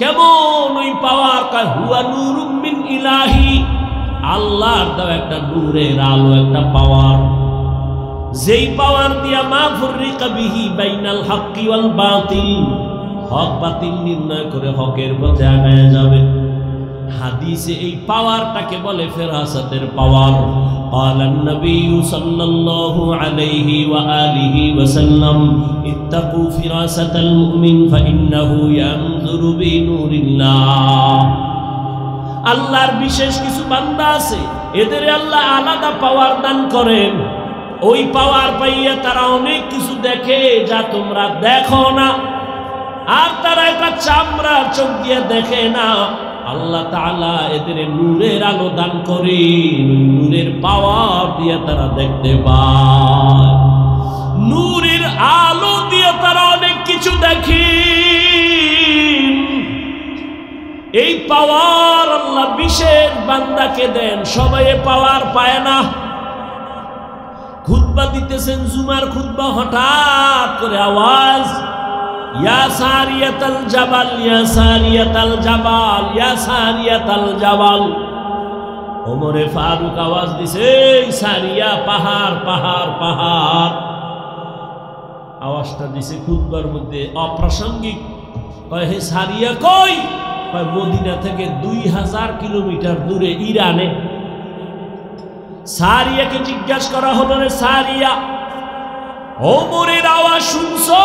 কেমন ওই পাওয়ার? হুয়া নূরুম মিন ইলাহি, আল্লাহর দেওয়া একটা নূরের আলো, একটা পাওয়ার, যেই পাওয়ার দিয়া মা ফুররিকা বিহি বাইনাল হাক্কি ওয়াল বাতিল, হক বাতিল নির্ণয় করে হকের পথে আগায় যাবে। হাদিসে এই পাওয়ারটাকে বলে ফেরাসাতের পাওয়ার। ক্বালান নবী সাল্লাল্লাহু আলাইহি ওয়া আলিহি ওয়া সাল্লাম ইত্তাকু ফিরাসাতাল মুমিন ফাইন্নাহু ইয়ানজুরু বিনূরিল্লাহ। আল্লাহর বিশেষ কিছু বান্দা আছে, এদের আল্লাহ আলাদা পাওয়ার দান করেন। ওই পাওয়ার পাইয়া তারা অনেক কিছু দেখে যা তোমরা দেখো না, আর তারা এটা চামড়ার চোখ দিয়ে দেখে না। আল্লাহ তাআলা এদের নূরের আলো দান করেন, নূরের পাওয়ার দিয়ে তারা দেখতে পায়। নূরের আলো দিয়ে তারা অনেক কিছু দেখে। এই পাওয়ার আল্লাহ বিশেষ বান্দাকে দেন, সবাই পাওয়ার পায় না। খুতবা দিতেছেন, জুমার খুতবা, হঠাৎ করে আওয়াজ, ইয়া সারিয়াতাল জাবাল, ইয়া সারিয়াতাল জাবাল, ইয়া সারিয়াতাল জাবাল। ওমরে ফারুক আওয়াজ দিছে, সারিয়া, পাহাড় পাহাড় পাহাড়। আওয়াজটা দিছে খুতবার মধ্যে অপ্রাসঙ্গিক। কয় হে সারিয়া কই? কয় মদিনা থেকে 2000 কিলোমিটার দূরে ইরানে। সারিয়াকে জিজ্ঞাসা করা হলো, রে সারিয়া, ওমরের আওয়াজ শুনছো?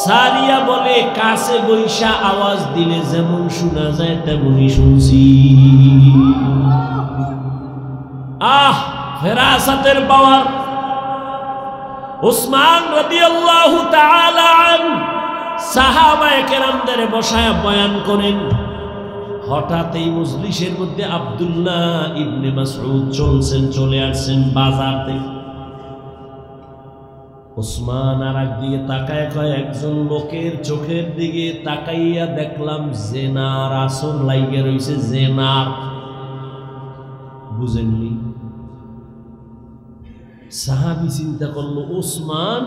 সারিয়া বলে, কাছে বৈশা আওয়াজ দিলে যেমন শোনা যায় তেমনই শুনছি। ফেরাসাতের পাওয়ার। উসমান রাদিয়াল্লাহু তাআলা আনহু সাহাবায়ে কেরামদের বসায় বয়ান করেন। হঠাৎ এই মজলিসের মধ্যে আব্দুল্লাহ ইবনে মাসউদ চলে আসছেন বাজার থেকে। উসমান আর একদিকে তাকায়, কয় একজন লোকের চোখের দিকে তাকাইয়া দেখলাম জেনার আসর লাইগে রইছে। জেনার বুঝেননি? সাহাবী চিন্তা করলো, উসমান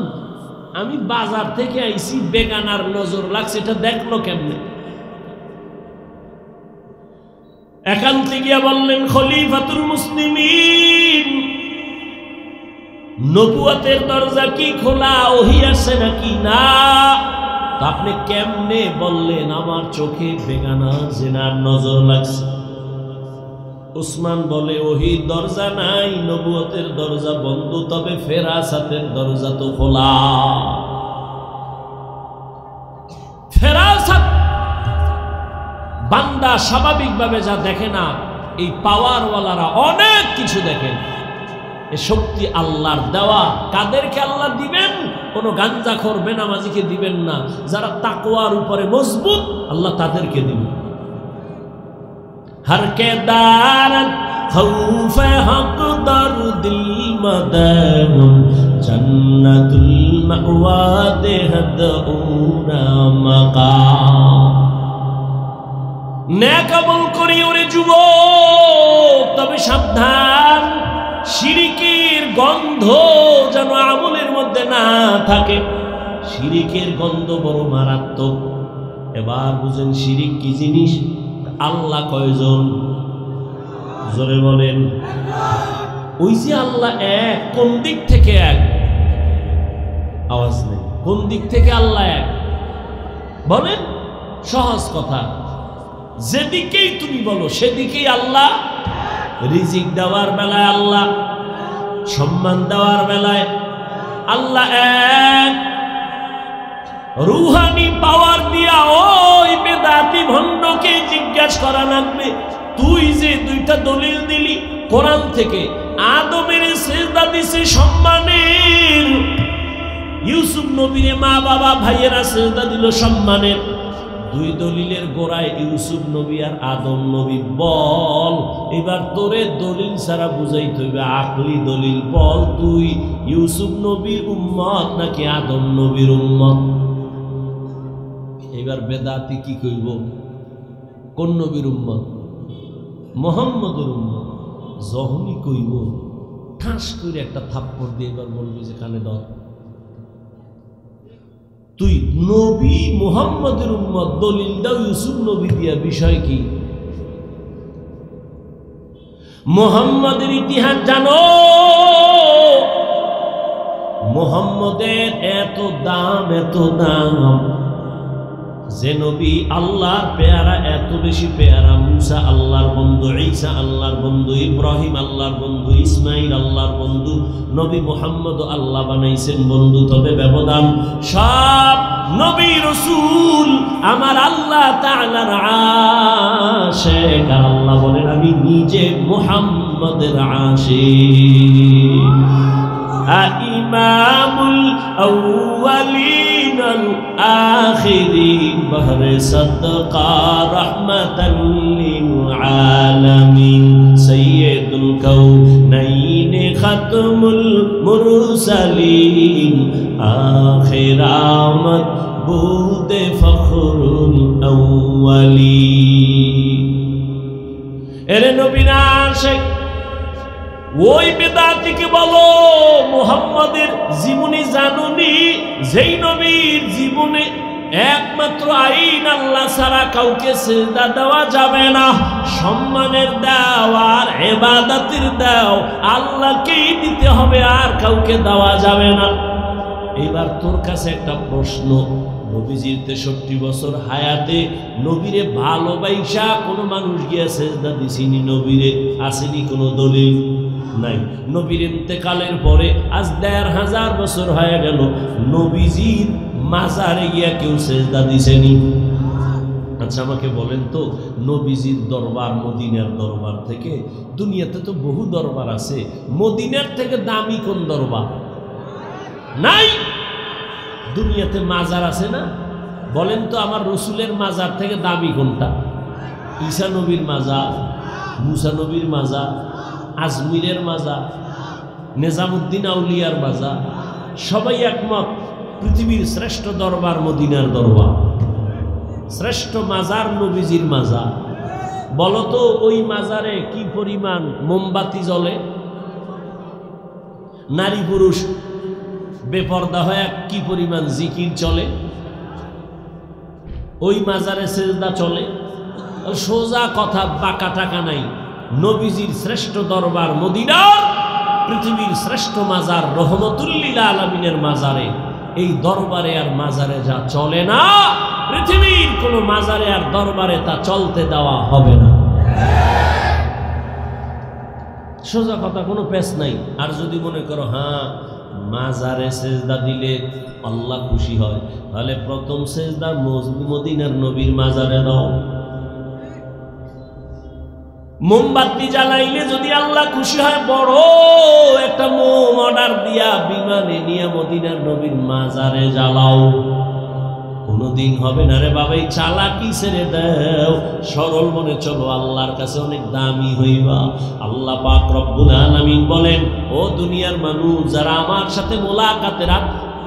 আমি বাজার থেকে আইছি, বেগানার নজর লাগছে, এটা দেখলো কেমনে? একান্তে গিয়া বললেন, খলিফাতুল মুসলিমিন, নবুয়তের দরজা কি খোলা? ওহী আসছে নাকি? না। আপনি কেমনে বললেন আমার চোখে বেগানা জেনার নজর লাগছে? উসমান বলে, ওহীর দরজা নাই, নবুয়তের দরজা বন্ধ, তবে ফেরাসাতের দরজা তো খোলা। ফেরাসাত বান্দা স্বাভাবিকভাবে যা দেখে না, এই পাওয়ারওয়ালারা অনেক কিছু দেখেন। এ শক্তি আল্লাহর দেওয়া। কাদেরকে আল্লাহ দিবেন? কোনো গাঞ্জাখোর বেনামাজিকে দিবেন না। যারা তাকওয়ার উপরে মজবুত, আল্লাহ তাদেরকে দিবেন। हर के दारत खौफ हक दर दिल मदन जन्नतुल मअवा देहद उना मकाम। नेक আমল করি ওরে যুবক, তবে সাবধান, শিরিকের গন্ধ যেন আমলের মধ্যে না থাকে। শিরিকের গন্ধ বড় মারাত্মক। এবার বুঝেন শিরিক কি জিনিস? আল্লাহ কয়জন? জোরে বলেন। ওই যে আল্লাহ এক, কোন দিক থেকে এক? আওয়াজ নেই। কোন দিক থেকে আল্লাহ এক বলেন? সহজ কথা, যেদিকেই তুমি বলো সেদিকেই আল্লাহ। রিজিক দেওয়ার বেলায় আল্লাহ, সম্মান দেওয়ার বেলায় আল্লাহ এক। রুহানি পাওয়ার দিয়া ওই বেদাতি ভণ্ডকে জিজ্ঞাসা করা লাগবে, তুই যে দুইটা দলিল দিলি কোরআন থেকে, আদমের সিজদা দিছে সম্মানের, ইউসুফ নবীর মা বাবা ভাইয়েরা সিজদা দিল সম্মানের, দুই দলিলের গোড়ায় ইউসুফ নবী আর আদম নবী। বল এবার তোরে দলিল ছাড়া বুঝাইতে হইবে, আকলি দলিল। বল তুই ইউসুফ নবীর উম্মত নাকি আদম নবীর উম্মত? এবার বেদাতি কি কইব? কোন নবীর উম্মত? মুহাম্মদের উম্মত। যখনই কইব ঠাস করে একটা থাপ্পড় দিয়ে এবার বলবে যে কানে ধর, তুই নবী মুহাম্মদের উম্মত, দলিল দাও ইউসুফ নবী দিয়া। বিষয় কি? মুহাম্মদের ইতিহাস জানো? মুহাম্মদের এত দাম, এত দাম যে নবী আল্লাহর পেয়ারা, এত বেশি পেয়ারা। মুসা আল্লাহর বন্ধু, ঈসা আল্লাহর বন্ধু, ইব্রাহিম আল্লাহর বন্ধু, ইসমাইল আল্লাহর বন্ধু, নবী মুহাম্মদ আল্লাহ বানাইছেন বন্ধু। তবে ব্যবধান, সব নবী রাসূল আমার আল্লাহ তাআলার আশিক। আর আল্লাহ বলেন আমি নিজে মুহাম্মদের আশিক। ইমামুল আউয়ালিন আল আখিরিন বহরে সাদকা রাহমাতাল লিল আলামিন সাইয়্যিদুল কাউনাইন খাতমুল মুরসালিন আখিরামত বুদে ফখরুল আউয়ালিন। এরে নবী না আশিক ওই বেদাতিকে বলো মুহাম্মাদের জীবনী জানুনি? যেই নবীর জীবনে একমাত্র আইন আল্লাহ ছাড়া কাউকে সিজদা দেওয়া যাবে না, সম্মানের দাও আর ইবাদতের দাও আল্লাহকেই দিতে হবে, আর কাউকে দেওয়া যাবে না। এবার তোর কাছে একটা প্রশ্ন, নবীজির 63 বছর হায়াতে নবীরে ভালোবাসা কোনো মানুষ গিয়া সিজদা দিছিনি? নবীরে আসেনি কোনো দলিল? নাই। নবীর ইন্তেকালের পরে আজ ১৫০০ বছর হয়ে গেল, নবীজির মাজারে গিয়া কেউ সিজদা দিছেনি? আচ্ছা আমাকে বলেন তো, নবীজির দরবার মদিনার দরবার থেকে, দুনিয়াতে তো বহু দরবার আছে, মদিনার থেকে দামি কোন দরবার? নাই। দুনিয়াতে মাজার আছে না? বলেন তো আমার রসুলের মাজার থেকে দামি কোনটা? ঈসা নবীর মাজার, মুসা নবীর মাজার, আজমিরের মাজার, নিজামুদ্দিন আউলিয়ার মাজার, সবাই একমত পৃথিবীর শ্রেষ্ঠ দরবার মদিনার দরবার, শ্রেষ্ঠ মাজার নবীজির মাজার। বলতো ওই মাজারে কি পরিমাণ মোমবাতি জ্বলে? নারী পুরুষ বেপর্দা হয়ে কি পরিমাণ জিকির চলে? ওই মাজারে সিজদা চলে? সোজা কথা, বাঁকা টাকা নাই। নবীজির শ্রেষ্ঠ দরবার মদিনার পৃথিবীর শ্রেষ্ঠ মাজার রহমতুল লিল আলামিনের মাজারে, এই দরবারে আর মাজারে যা চলে না, পৃথিবীর কোন মাজারে আর দরবারে তা চলতে দেওয়া হবে না। সোজা কথা, কোনো পেশ নাই। আর যদি মনে করো হ্যাঁ মাজারে সেজদা দিলে আল্লাহ খুশি হয়, তাহলে প্রথম সেজদা মদিনার নবীর মাজারে দাও। মোমবাতি জ্বালাইলে যদি আল্লাহ খুশি হয়, বড় একটা মোম অর্ডার দিয়া বিমানে নিয়ে মদিনার নবীর মাজারে জ্বালাও। কোনদিন হবে না রে বাবা, এই চালাকি ছেড়ে দাও, সরল মনে চলো, আল্লাহর কাছে অনেক দামি হইবা। আল্লাহ পাক রব্বুল আলামিন বলেন, ও দুনিয়ার মানুষ যারা আমার সাথে মোলাকাতের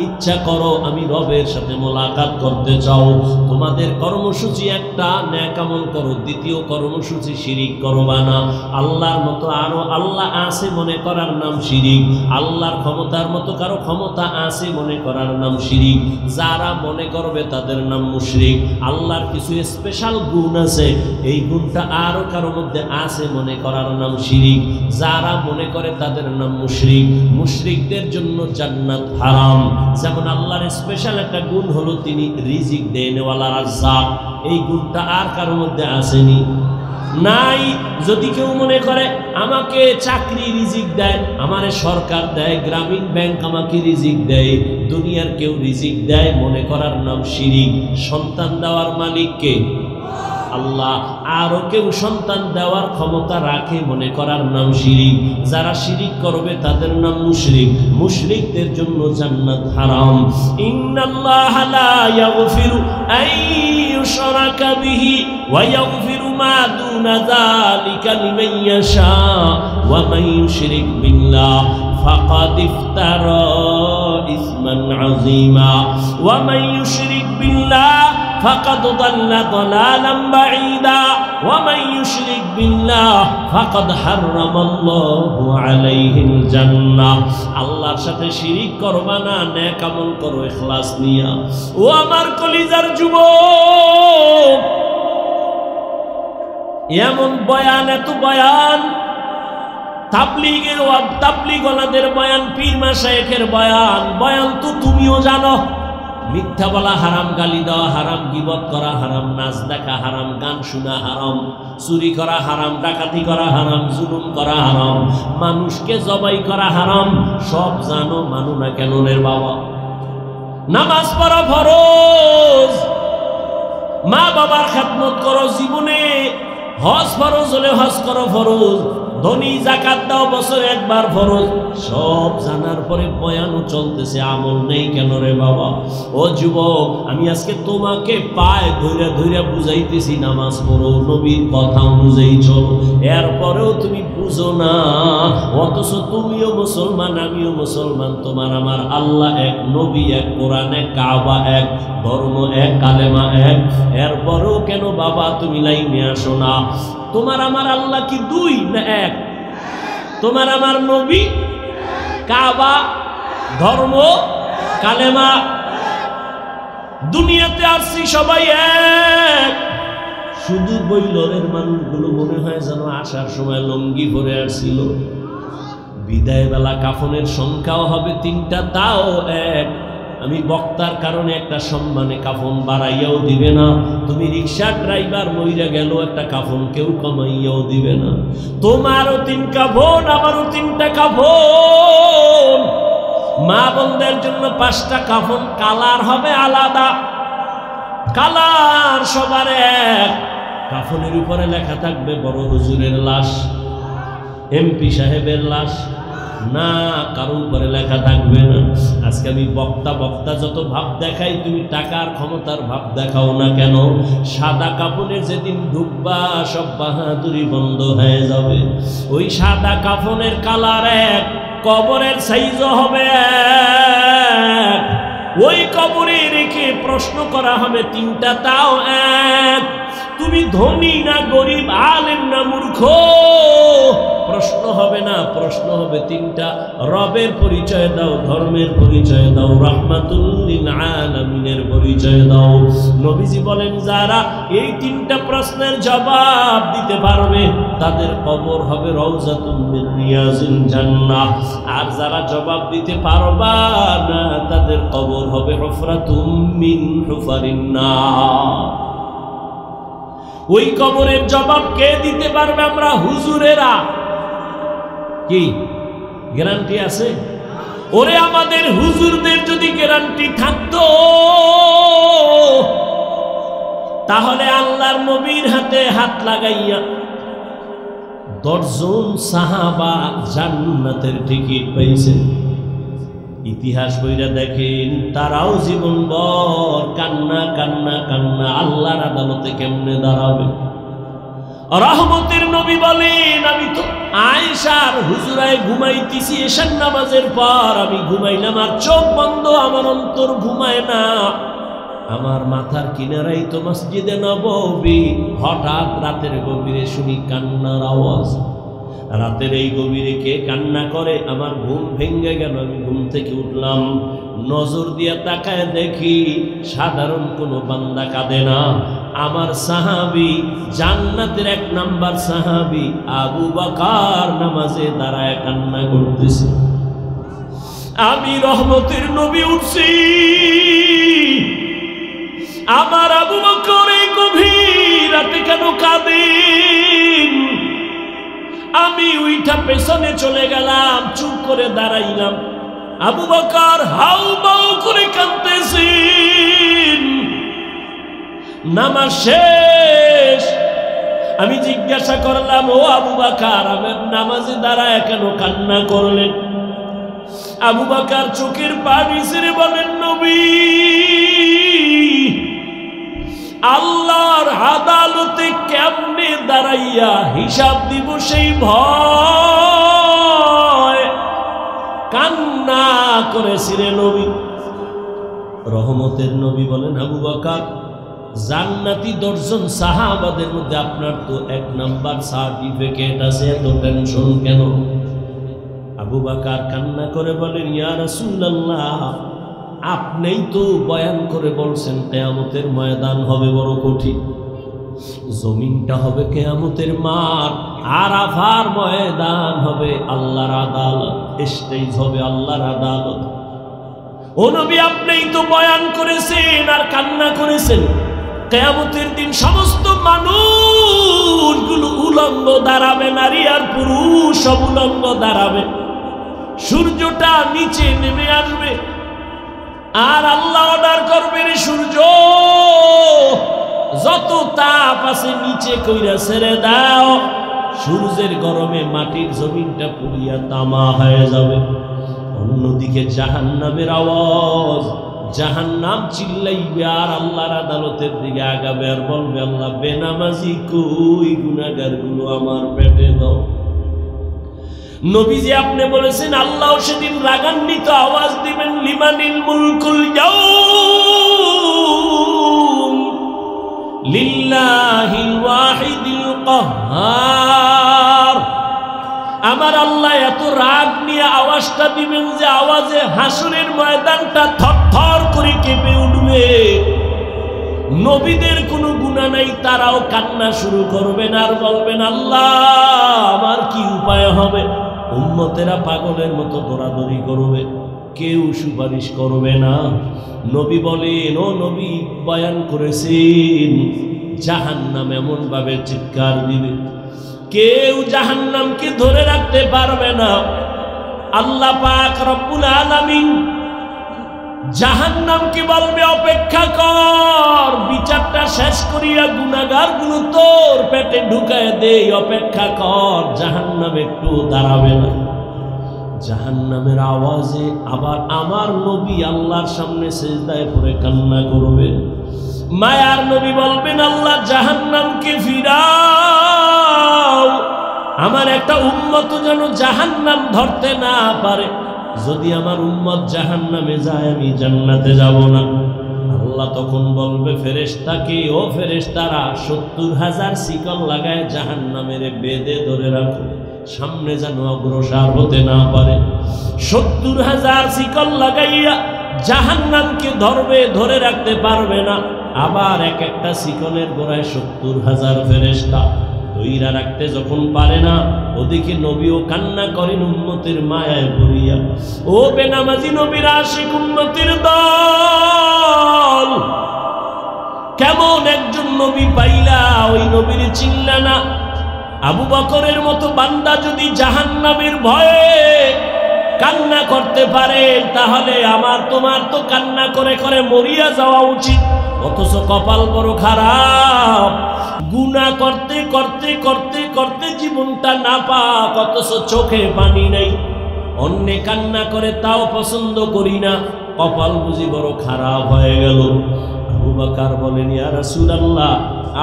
ইচ্ছা করো, আমি রবের সাথে মোলাকাত করতে চাও, তোমাদের কর্মসূচি একটা, নেক আমল করো। দ্বিতীয় কর্মসূচি শিরিক করবা না। আল্লাহর মতো আরো আল্লাহ আছে মনে করার নাম শিরিক। আল্লাহর ক্ষমতার মতো কারো ক্ষমতা আছে মনে করার নাম শিরিক। যারা মনে করবে তাদের নাম মুশরিক। আল্লাহর কিছু স্পেশাল গুণ আছে, এই গুণটা আরো কারো মধ্যে আছে মনে করার নাম শিরিক। যারা মনে করে তাদের নাম মুশরিক। মুশরিকদের জন্য জান্নাত হারাম। যেমন আল্লাহর স্পেশাল একটা গুণ হলো তিনি রিজিক দেনওয়ালা রাজ্জাক, এই গুণটা আর কারোর মধ্যে আসেনি, নাই। যদি কেউ মনে করে আমাকে চাকরি রিজিক দেয়, আমারে সরকার দেয়, গ্রামীণ ব্যাংক আমাকে রিজিক দেয়, দুনিয়ার কেউ রিজিক দেয়, মনে করার নাম শিরিক। সন্তান দেওয়ার মালিক কে? আল্লাহ। আরো কেউ সন্তান দেওয়ার ক্ষমতা রাখে, মনে করার নাম শিরিক। যারা শিরিক করবে তাদের নাম মুশরিক। মুশরিকদের জন্য জান্নাত হারাম। ইন্নাল্লাহা লা ইয়াগফিরু আন ইউশরাকা বিহি ওয়া ইয়াগফিরু মা দুনা যালিকা লিমান ইয়াশা ওয়া মান ইউশরিক বিল্লাহ ফাকাদ ইফতারা ইসমান আযীমা ওয়া মান ইউশরিক বিল্লাহ ফাকাদ দাল্লা দালালান বাঈদা ওয়া মান ইউশরিক বিল্লাহ ফাকাদ হারামাল্লাহু আলাইহিল জান্নাহ। আল্লাহর সাথে শিরিক করবা না, নেক আমল করো ইখলাস নিয়া। ও আমার কলিজার যুবক, এমন বয়ান, এত বয়ান, তাবলীগওয়ালাদের বয়ান, পীর মাশায়েখের বয়ান, বয়ান তো তুমিও জানো। মিথ্যা বলা হারাম, গালি দেওয়া হারাম, গীবত করা হারাম, নাচ দেখা হারাম, গান শোনা হারাম, চুরি করা হারাম, ডাকাতি করা হারাম, জুলুম করা হারাম, মানুষকে জবাই করা হারাম। সব জানো, মানো না কেন রে বাবা? নামাজ পড়া ফরজ, মা বাবার খেদমত করো জীবনে, হজ ফরজ হলে হজ করো ফরজ, ধনী যাকাত দাও বছরে একবার ফরজ। সব জানার পরে বয়ানও চলতেছে, আমল নেই কেন রে বাবা? ও যুবক, আমি আজকে তোমাকে পায়ে ধইরা ধইরা বুঝাইতেছি নামাজ পড়ো, নবীর কথা অনুযায়ী চলো, এরপরেও তুমি বুঝো না। অথচ তুমিও মুসলমান, আমিও মুসলমান, তোমার আমার আল্লাহ এক, নবী এক, কোরআন এক, কাবা এক, ধর্ম এক, কালেমা এক, এরপরেও কেন বাবা তুমি লাইনে আসো না? তোমার আমার আল্লাহ কি দুই না এক? তোমার আমার নবী, কাবা, ধর্ম, কালেমা, দুনিয়াতে আসছি সবাই এক। শুধু বৈলরের মানুষগুলো মনে হয় যেন আসার সময় লঙ্গি পরে আসছিল। বিদায় বেলা কাফনের সংখ্যাও হবে 3টা, তাও এক। আমি বক্তার কারণে একটা সম্মানে কাফন বাড়াইয়াও দিবে না। তুমি রিক্সা ড্রাইভার মইরা গেল, একটা কাফন কেউ কমাইয়াও দিবে না। তোমারও 3 কাফন, আমারও 3টা কাফন। মা বোনদের জন্য 5টা কাফন, কালার হবে আলাদা, কালার সবার এক। কাফনের উপরে লেখা থাকবে বড় হুজুরের লাশ, এমপি সাহেবের লাশ, না কারো উপরে লেখা থাকবে না। আজকে আমি বক্তা যত ভাব দেখাই, তুমি টাকার ক্ষমতার ভাব দেখাও না কেন? সাদা কাফনে যেদিন ঢুকবা সব বাহাদুরি বন্ধ হয়ে যাবে। ওই সাদা কাফনের কালার এক, কবরের সাইজও হবে এক। ওই কবরে রেখে প্রশ্ন করা হবে 3টা, তাও এক। তুমি ধনী না গরিব, আলেম না মূর্খ, প্রশ্ন হবে না, প্রশ্ন হবে 3টা। রবের পরিচয় দাও, ধর্মের পরিচয় দাও, রাহমাতুল লিল আলামিনের পরিচয় দাও। নবীজি বলেন, যারা এই 3টা প্রশ্নের জবাব দিতে পারবে তাদের কবর হবে রওজাতুম মিন রিয়াজিল জান্নাহ। আর যারা জবাব দিতে পারবা না তাদের কবর হবে হুফরাতুম মিন হুফারিন নার। ওই কবরের জবাব কে দিতে পারবে? আমরা হুজুরেরা। কি গ্যারান্টি আছে? ওরে আমাদের হুজুরদের যদি গ্যারান্টি থাকতো তাহলে আল্লাহর নবীর হাতে হাত লাগাইয়া 10 জন সাহাবা জান্নাতের টিকিট পাইছেন। ইতিহাস বইরা দেখেন, তারাও জীবনভর কান্না কান্না কান্না, আল্লাহর আদালতে কেমনে দাঁড়াবে। রহমতের নবী বলেন, আমি তো আয়েশার হুজরায় ঘুমাইতেছি এশার নামাজের পর, আমি ঘুমাইলাম আর চোখ বন্ধ, আমার অন্তর ঘুমায় না। আমার মাথার কিনারাই তো মসজিদে নববী, হঠাৎ রাতের গভীরে শুনি কান্নার আওয়াজ। রাতের এই গভীরে কে কান্না করে? আমার ঘুম ভেঙে গেল। আমি ঘুম থেকে উঠলাম, নজর দিয়ে তাকায় দেখি সাধারণ কোনো বান্দা কাঁদে না, আমার সাহাবী, জান্নাতের 1 নাম্বার সাহাবী আবু বকর নামাজে দাঁড়ায় কান্না করতেছে। আমি রহমতের নবী উঠছি, আমার আবু বকর এই গভীর রাতে কেন কাঁদেন? আমি উইঠা পেছনে চলে গেলাম, চুপ করে দাঁড়াইলাম। আবু বকর হাউ মাউ করে কাঁদতেছেন। নামাজ শেষ, আমি জিজ্ঞাসা করলাম, ও আবু বকর, আমার নামাজে দাঁড়ায় কেন কান্না করলেন? আবু বকর চোখের পানি ছেড়ে বলেন, নবী, আল্লাহর আদালতে কেমনে দাঁড়াইয়া হিসাব দিব সেই ভয় কান্না করেছিলেন নবী। রহমতের নবী বলেন, আবু বকর, জান্নাতি 10 জন সাহাবাদের মধ্যে আপনার তো 1 নাম্বার সার্টিফিকেট আছে, এত টেনশন কেন? আবু বকর কান্না করে বলেন, ইয়া রাসূলুল্লাহ, আপনিই তো বয়ান করে বলছেন কিয়ামতের ময়দান হবে বড় কঠিন, জমিনটা হবে কিয়ামতের মাঠ, আরাফার ময়দান হবে আল্লাহর আদালত, স্টেজ হবে আল্লাহর আদালত। ও নবী, আপনিই তো বয়ান করেছেন আর কান্না করেছেন কিয়ামতের দিন সমস্ত মানুষগুলো উলঙ্গ দাঁড়াবে, নারী আর পুরুষ সব উলঙ্গ দাঁড়াবে, সূর্যটা নিচে নেমে আসবে আর আল্লাহ অর্ডার করবেন, সূর্য যত তাপ আছে নিচে কইরা ছেড়ে দাও। সূর্যের গরমে মাটির জমিনটা পুড়িয়া তামা হয়ে যাবে। অন্যদিকে জাহান্নামের আওয়াজ, জাহান্নাম চিল্লাইবে আর আল্লাহর আদালতের দিকে আগাবে আর বলবে, আল্লাহ বেনামাজি কই, গুনাহগার গুলো আমার পেটে দাও। নবীজি আপনি বলেছেন আল্লাহ সেদিন রাগান্বিত আওয়াজ দিবেন, লিমানিল মুলকুল ইয়াউম লিল্লাহিল ওয়াহিদিল কাহ্হার। আমার আল্লাহ এত রাগ নিয়ে আওয়াজটা দিবেন যে আওয়াজে হাসরের ময়দানটা থরথর করে কেঁপে উঠবে। নবীদের কোনো গুনাহ নাই, তারাও কান্না শুরু করবেন আর বলবেন, আল্লাহ আমার কি উপায় হবে? উম্মতেরা পাগলের মতো দৌড়াদৌড়ি করবে, কেউ সুপারিশ করবে না। নবী বলেন, ও নবী বয়ান করেছেন জাহান্নাম এমন ভাবে চিৎকার দিবে, কেউ জাহান্নামকে ধরে রাখতে পারবে না। আল্লাহ পাক রব্বুল আলামিন জাহান্নামকে বলবে, অপেক্ষা কর, বিচারটা শেষ করিয়া গুনাহগার গুলো তোর পেটে ঢুকায় দেই, অপেক্ষা কর। জাহান্নাম একটু দাঁড়াবে না। জাহান্নামের আওয়াজে আবার আমার নবী আল্লাহর সামনে সিজদায় পড়ে কান্না করবে। মায়ার নবী বলবেন, আল্লাহ জাহান্নামকে ফিরাও, আমার একটা উম্মত যেন জাহান্নাম ধরতে না পারে। যদি আমার উম্মত জাহান্নামে যায় আমি জান্নাতে যাব না। আল্লাহ তখন বলবে ফেরেশতাকে, ও ফেরেশতারা 70,000 শিকল লাগায় জাহান্নামের বেঁধে ধরে রাখো, সামনে যেন অগ্রসর হতে না পারে। 70,000 শিকল লাগাইয়া জাহান্নামকে ধরবে, ধরে রাখতে পারবে না। আবার এক একটা শিকলের গোড়ায় 70,000 ফেরেশতা ধইরা রাখতে যখন পারে না, ওদিকে নবীও কান্না করেন উম্মতের মায়ায় পড়িয়া। ও বেনামাজি নবীর আশিক উম্মতের দল, কেমন একজন নবী পাইলা, ওই নবীর চিনলা না? আবু বকরের মতো বান্দা যদি জাহান্নামের ভয়ে কান্না করতে পারে, তাহলে আমার তোমার তো কান্না করে করে মরিয়া যাওয়া উচিত। অথচ কপাল বড় খারাপ, গুনাহ করতে করতে করতে করতে জীবনটা নাপাক, অথচ চোখে পানি নাই। অন্যে কান্না করে তাও পছন্দ করি না, কপাল বুঝি বড় খারাপ হয়ে গেল। আবু বকর বলেন, ইয়া রাসূলুল্লাহ,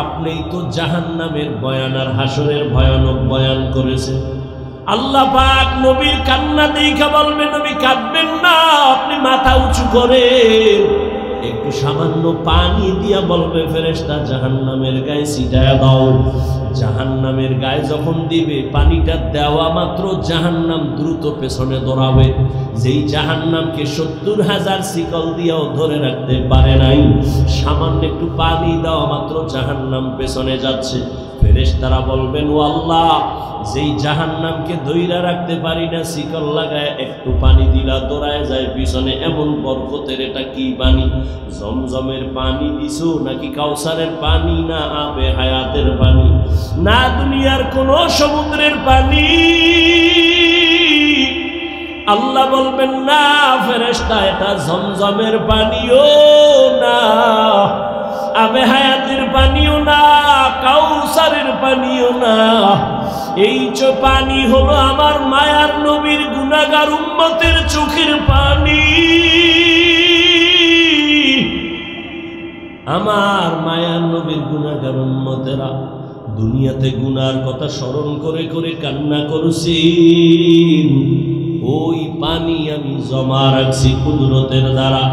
আপনিই তো জাহান্নামের বয়ান আর হাসরের ভয়ানক বয়ান করেছেন। আল্লাহ পাক নবীর কান্না দেখে বলবে, নবী কাঁদবেন না, আপনি মাথা উঁচু করেন। একটু সামান্য পানি দিয়া বলবে ফেরেশতা জাহান্নামের গায়ে ছিটায়া দাও। জাহান্নামের গায়ে যখন দিবে, পানিটা দেওয়া মাত্র জাহান্নাম দ্রুত পেছনে দৌড়াবে। যেই জাহান্নামকে 70,000 শিকল দিয়েও ধরে রাখতে পারে নাই, সামান্য একটু পানি দেওয়া মাত্র জাহান্নাম পেছনে যাচ্ছে। ফেরেশতারা বলবেন, ও আল্লাহ, যেই জাহান্নামকে ধইরা রাখতে পারি না, শিকল লাগায় একটু পানি দিলা দৌড়ায় যায় পিছনে, এমন বরকতের এটা কি পানি? জমজমের পানি দিছো নাকি কাউসারের পানি, না আবে হায়াতের পানি, না দুনিয়ার কোন সমুদ্রের পানি? আল্লাহ বলবেন, না ফেরেশতা, এটা জমজমের পানিও না, আবে হায়াতের পানিও না, কাউসারের পানিও না। এই পানি হলো আমার মায়ার নবীর গুনাহগার উম্মতের চোখের পানি। আমার মায়ার নবীর গুনাহগার উম্মতেরা দুনিয়াতে গুনার কথা স্মরণ করে করে কান্না করছেন। ওই পানি আমি জমা রাখছি কুদরতের দ্বারা।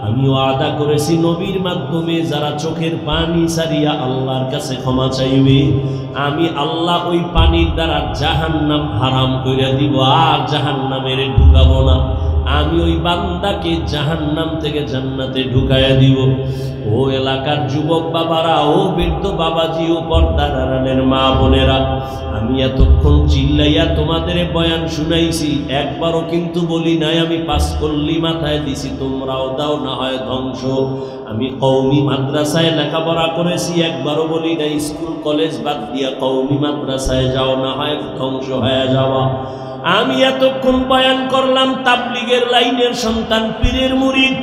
আমি ওয়াদা করেছি নবীর মাধ্যমে যারা চোখের পানি ছাড়িয়া আল্লাহর কাছে ক্ষমা চাইবে, আমি আল্লাহ ওই পানির দ্বারা জাহান্নাম হারাম কইরা দিব, আর জাহান্নামের ঢুকাবো না। আমি ওই বান্দাকে জাহান্নাম থেকে জান্নাতে ঢুকাইয়া দিব। ও এলাকার যুবক বাবারা, ও বৃদ্ধ বাবাজি, ও পর্দার আড়ালের মা বোনেরা, আমি এতক্ষণ চিল্লাইয়া তোমাদের বয়ান শুনাইছি, একবারও কিন্তু বলি নাই আমি পাস করলি মাথায় দিছি তোমরাও দাও না হয় ধ্বংস। আমি কওমি মাদ্রাসায় লেখাপড়া করেছি, একবারও বলি নাই স্কুল কলেজ বাদ দিয়া কওমি মাদ্রাসায় যাও না হয় ধ্বংস হয়ে যাওয়া। আমি এতক্ষণ বয়ান করলাম তাবলীগের লাইনের সন্তান, পীরের মুরিদ,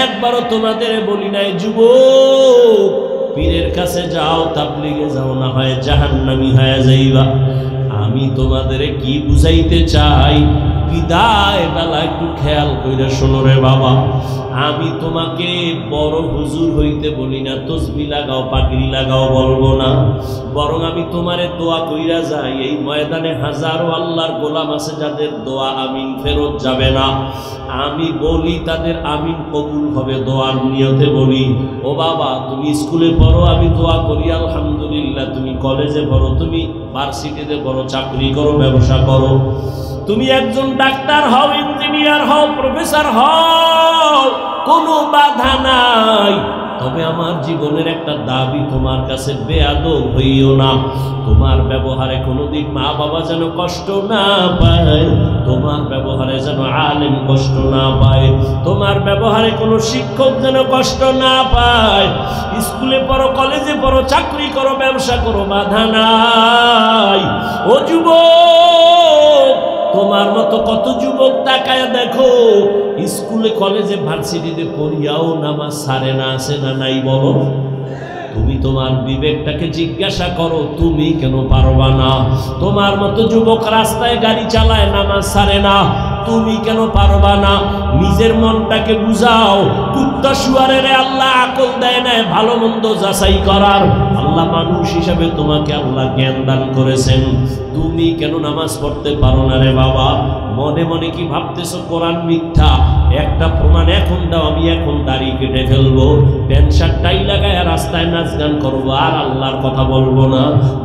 একবারও তোমাদের বলি নাই যুবক পীরের কাছে যাও, তাবলীগে যাও না হয় জাহান্নামী হয়ে যাইবা। আমি তোমাদের কি বুঝাইতে চাই, বিদায় বেলা একটু খেয়াল কইরা শোনো রে বাবা। আমি তোমাকে বড় হুজুর হইতে বলি না, তসবিহ লাগাও পাগড়ি লাগাও বলবো না, বরং আমি তোমারে দোয়া কইরা যাই। এই ময়দানে হাজারো আল্লাহর গোলাম আছে যাদের দোয়া আমিন ফেরত যাবে না, আমি বলি তাদের আমিন কবুল হবে, দোয়ার নিয়তে বলি। ও বাবা তুমি স্কুলে পড়ো, আমি দোয়া করি আলহামদুলিল্লাহ। তুমি কলেজে পড়ো, তুমি ভার্সিটিতে পড়ো, চাকরি করো, ব্যবসা করো, তুমি একজন ডাক্তার হও, ইঞ্জিনিয়ার হও, প্রফেসর হও, কোনো বাধা নাই। তবে আমার জীবনের একটা দাবি, তোমার কাছে বেয়াদব হইও না। তোমার ব্যবহারে কোনোদিন মা বাবা যেন কষ্ট না পায়, তোমার ব্যবহারে যেন আলেম কষ্ট না পায়, তোমার ব্যবহারে কোনো শিক্ষক যেন কষ্ট না পায়। স্কুলে পড়ো, কলেজে পড়ো, চাকরি করো, ব্যবসা করো, বাধা নাই। ও যুবক, তোমার মতো কত যুবক তাকায় দেখো, স্কুলে কলেজে ভার্সিটিতে পড়িয়াও নামাজ ছাড়ে না, আছে না নাই বলো? তুমি তোমার বিবেকটাকে জিজ্ঞাসা করো, তুমি কেন পারবা না? তোমার মতো যুবক রাস্তায় গাড়ি চালায়, নামাজ ছাড়ে না, তুমি কেন পারবা না? নিজের মনটাকে বুঝাও। কুত্তা শুয়ারের আল্লাহ আকল দেয় না ভালো মন্দ যাচাই করার। আল্লাহ মানুষ হিসাবে তোমাকে আল্লাহ জ্ঞান দান করেছেন, তুমি কেন নামাজ পড়তে পারো না রে বাবা? মনে মনে কি ভাবতেছো কোরআন মিথ্যা? একটা প্রমাণ এখন দাও, আমি এখন দাড়ি কেটে ফেলবো, প্যান্ট শার্ট টাই লাগায় রাস্তায় নাচ গান করবো, আর আল্লাহর কথা বলবো না।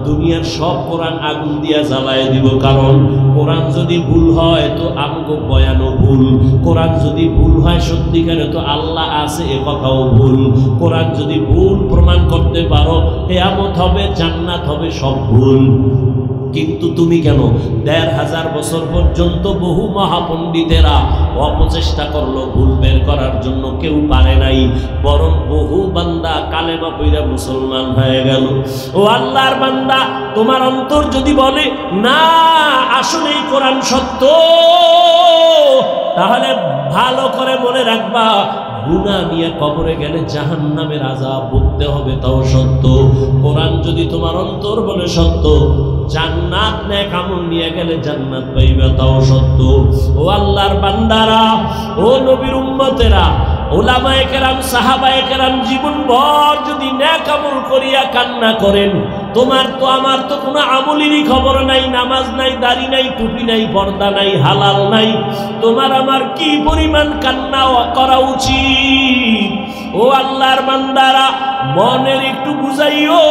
দুনিয়ার সব কোরআন আগুন দিয়া জ্বালায় দিব। কারণ কোরআন যদি ভুল হয় তো আমগো বয়ানও ভুল, কোরআন যদি ভুল হয় সত্যিকারে তো আল্লাহ আছে এ কথাও ভুল। কোরআন যদি ভুল প্রমাণ করতে পারো, কিয়ামত হবে, জান্নাত হবে, সব ভুল। কিন্তু তুমি কেন? ১৫০০ বছর পর্যন্ত বহু মহাপণ্ডিতেরা অপচেষ্টা করলো ভুল বের করার জন্য, কেউ পারে নাই, বরং বহু বান্দা কালেমা পইরা মুসলমান হয়ে গেল। ও আল্লাহর বান্দা, তোমার অন্তর যদি বলে না আসলেই কোরআন সত্য, তাহলে ভালো করে মনে রাখবা, গুনাহ নিয়ে কবরে গেলে জাহান্নামের আযাব ভুগতে হবে, তাও সত্য। কোরআন যদি তোমার অন্তর বলে সত্য, জান্নাত নেক আমল নিয়ে গেলে জান্নাত পাইবে, তাও সত্য। ও আল্লাহর বান্দারা, ও নবীর উম্মতেরা, উলামায়ে কেরাম, সাহাবায়ে কেরাম জীবনভর যদি নেক আমল করিয়া কান্না করেন, তোমার তো আমার তো কোনো আমলেরই খবর নাই, নামাজ নাই, দাড়ি নাই, টুপি নাই, পর্দা নাই, হালাল নাই, তোমার আমার কি পরিমাণ কান্না করা উচিত? ও আল্লাহর বান্দারা, মনের একটু বুঝাইও।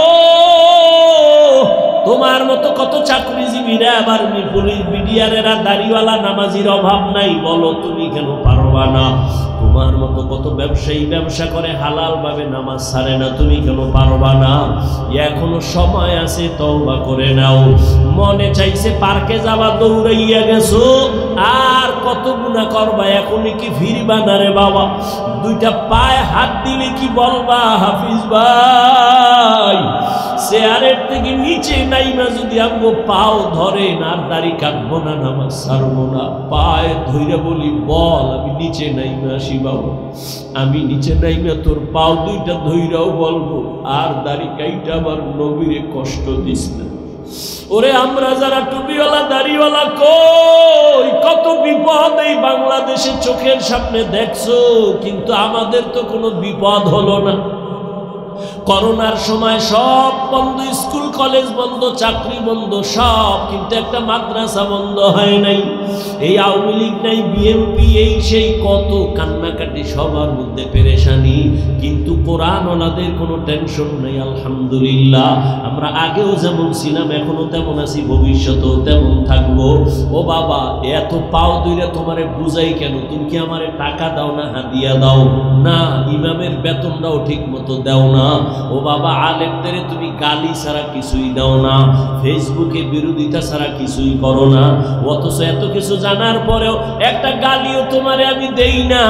তোমার মতো কত চাকরিজীবীরা, আবার পুলিশ বিডিআরেরা, দাড়িওয়ালা নামাজির অভাব নাই, বলো তুমি কেন পারবা না? তোমার মতো কত ব্যবসায়ী ব্যবসা করে হালাল ভাবে, নামাজ ছাড়ে না, তুমি কেন পারবা না? এখনো সময় আছে, তওবা করে নাও। মনে চাইছে পার্কে যাবা, দৌড়াইয়া গেছো, আর কত গুনাহ করবা, এখনই কি ফিরবা না রে বাবা? দুইটা পায়ে হাত দিলে কি বলবা, হাফিজ ভাই চেয়ারের থেকে নিচে নাইমা যদি আমগো পাও ধরেন, আর দাড়ি কাটবো না, নামাজ ছাড়বো না, পায়ে ধইরা বলি বল আমি নিচে নাইমা আসি বাবা, আমি নিচে নাইমা তোর পাও দুইটা ধইরাও বলবো, আর দাড়ি কাইটা আমার নবীরে কষ্ট দিস না। ওরে আমরা যারা টুপিওয়ালা দাড়িওয়ালা কই, কত বিপদ এই বাংলাদেশে চোখের সামনে দেখছো, কিন্তু আমাদের তো কোনো বিপদ হলো না। করোনার সময় সব বন্ধ, স্কুল কলেজ বন্ধ, চাকরি বন্ধ, সব, কিন্তু একটা মাদ্রাসা বন্ধ হয় নাই। এই আওয়ামী লীগ নাই, বিএনপি, এই সেই কত কান্নাকাটি, সবার মধ্যে পেরেশানি, কিন্তু কোরআন ওনাদের কোনো টেনশন নেই। আলহামদুলিল্লাহ, আমরা আগেও যেমন ছিলাম এখনো তেমন আছি, ভবিষ্যতেও তেমন থাকবো। ও বাবা, এত পাও দুইরা তোমারে বুঝাই কেন? তুমি কি আমারে টাকা দাও না হাদিয়া দাও? না, ইমামের বেতনটাও ঠিক মতো দাও না। ও বাবা, আলেমদের তুমি গালি ছাড়া কিছুই দাও না, ফেসবুকে বিরোধিতা ছাড়া কিছুই করো না, অথচ এত কিছু জানার পরেও একটা গালিও তোমারে আমি দেই না।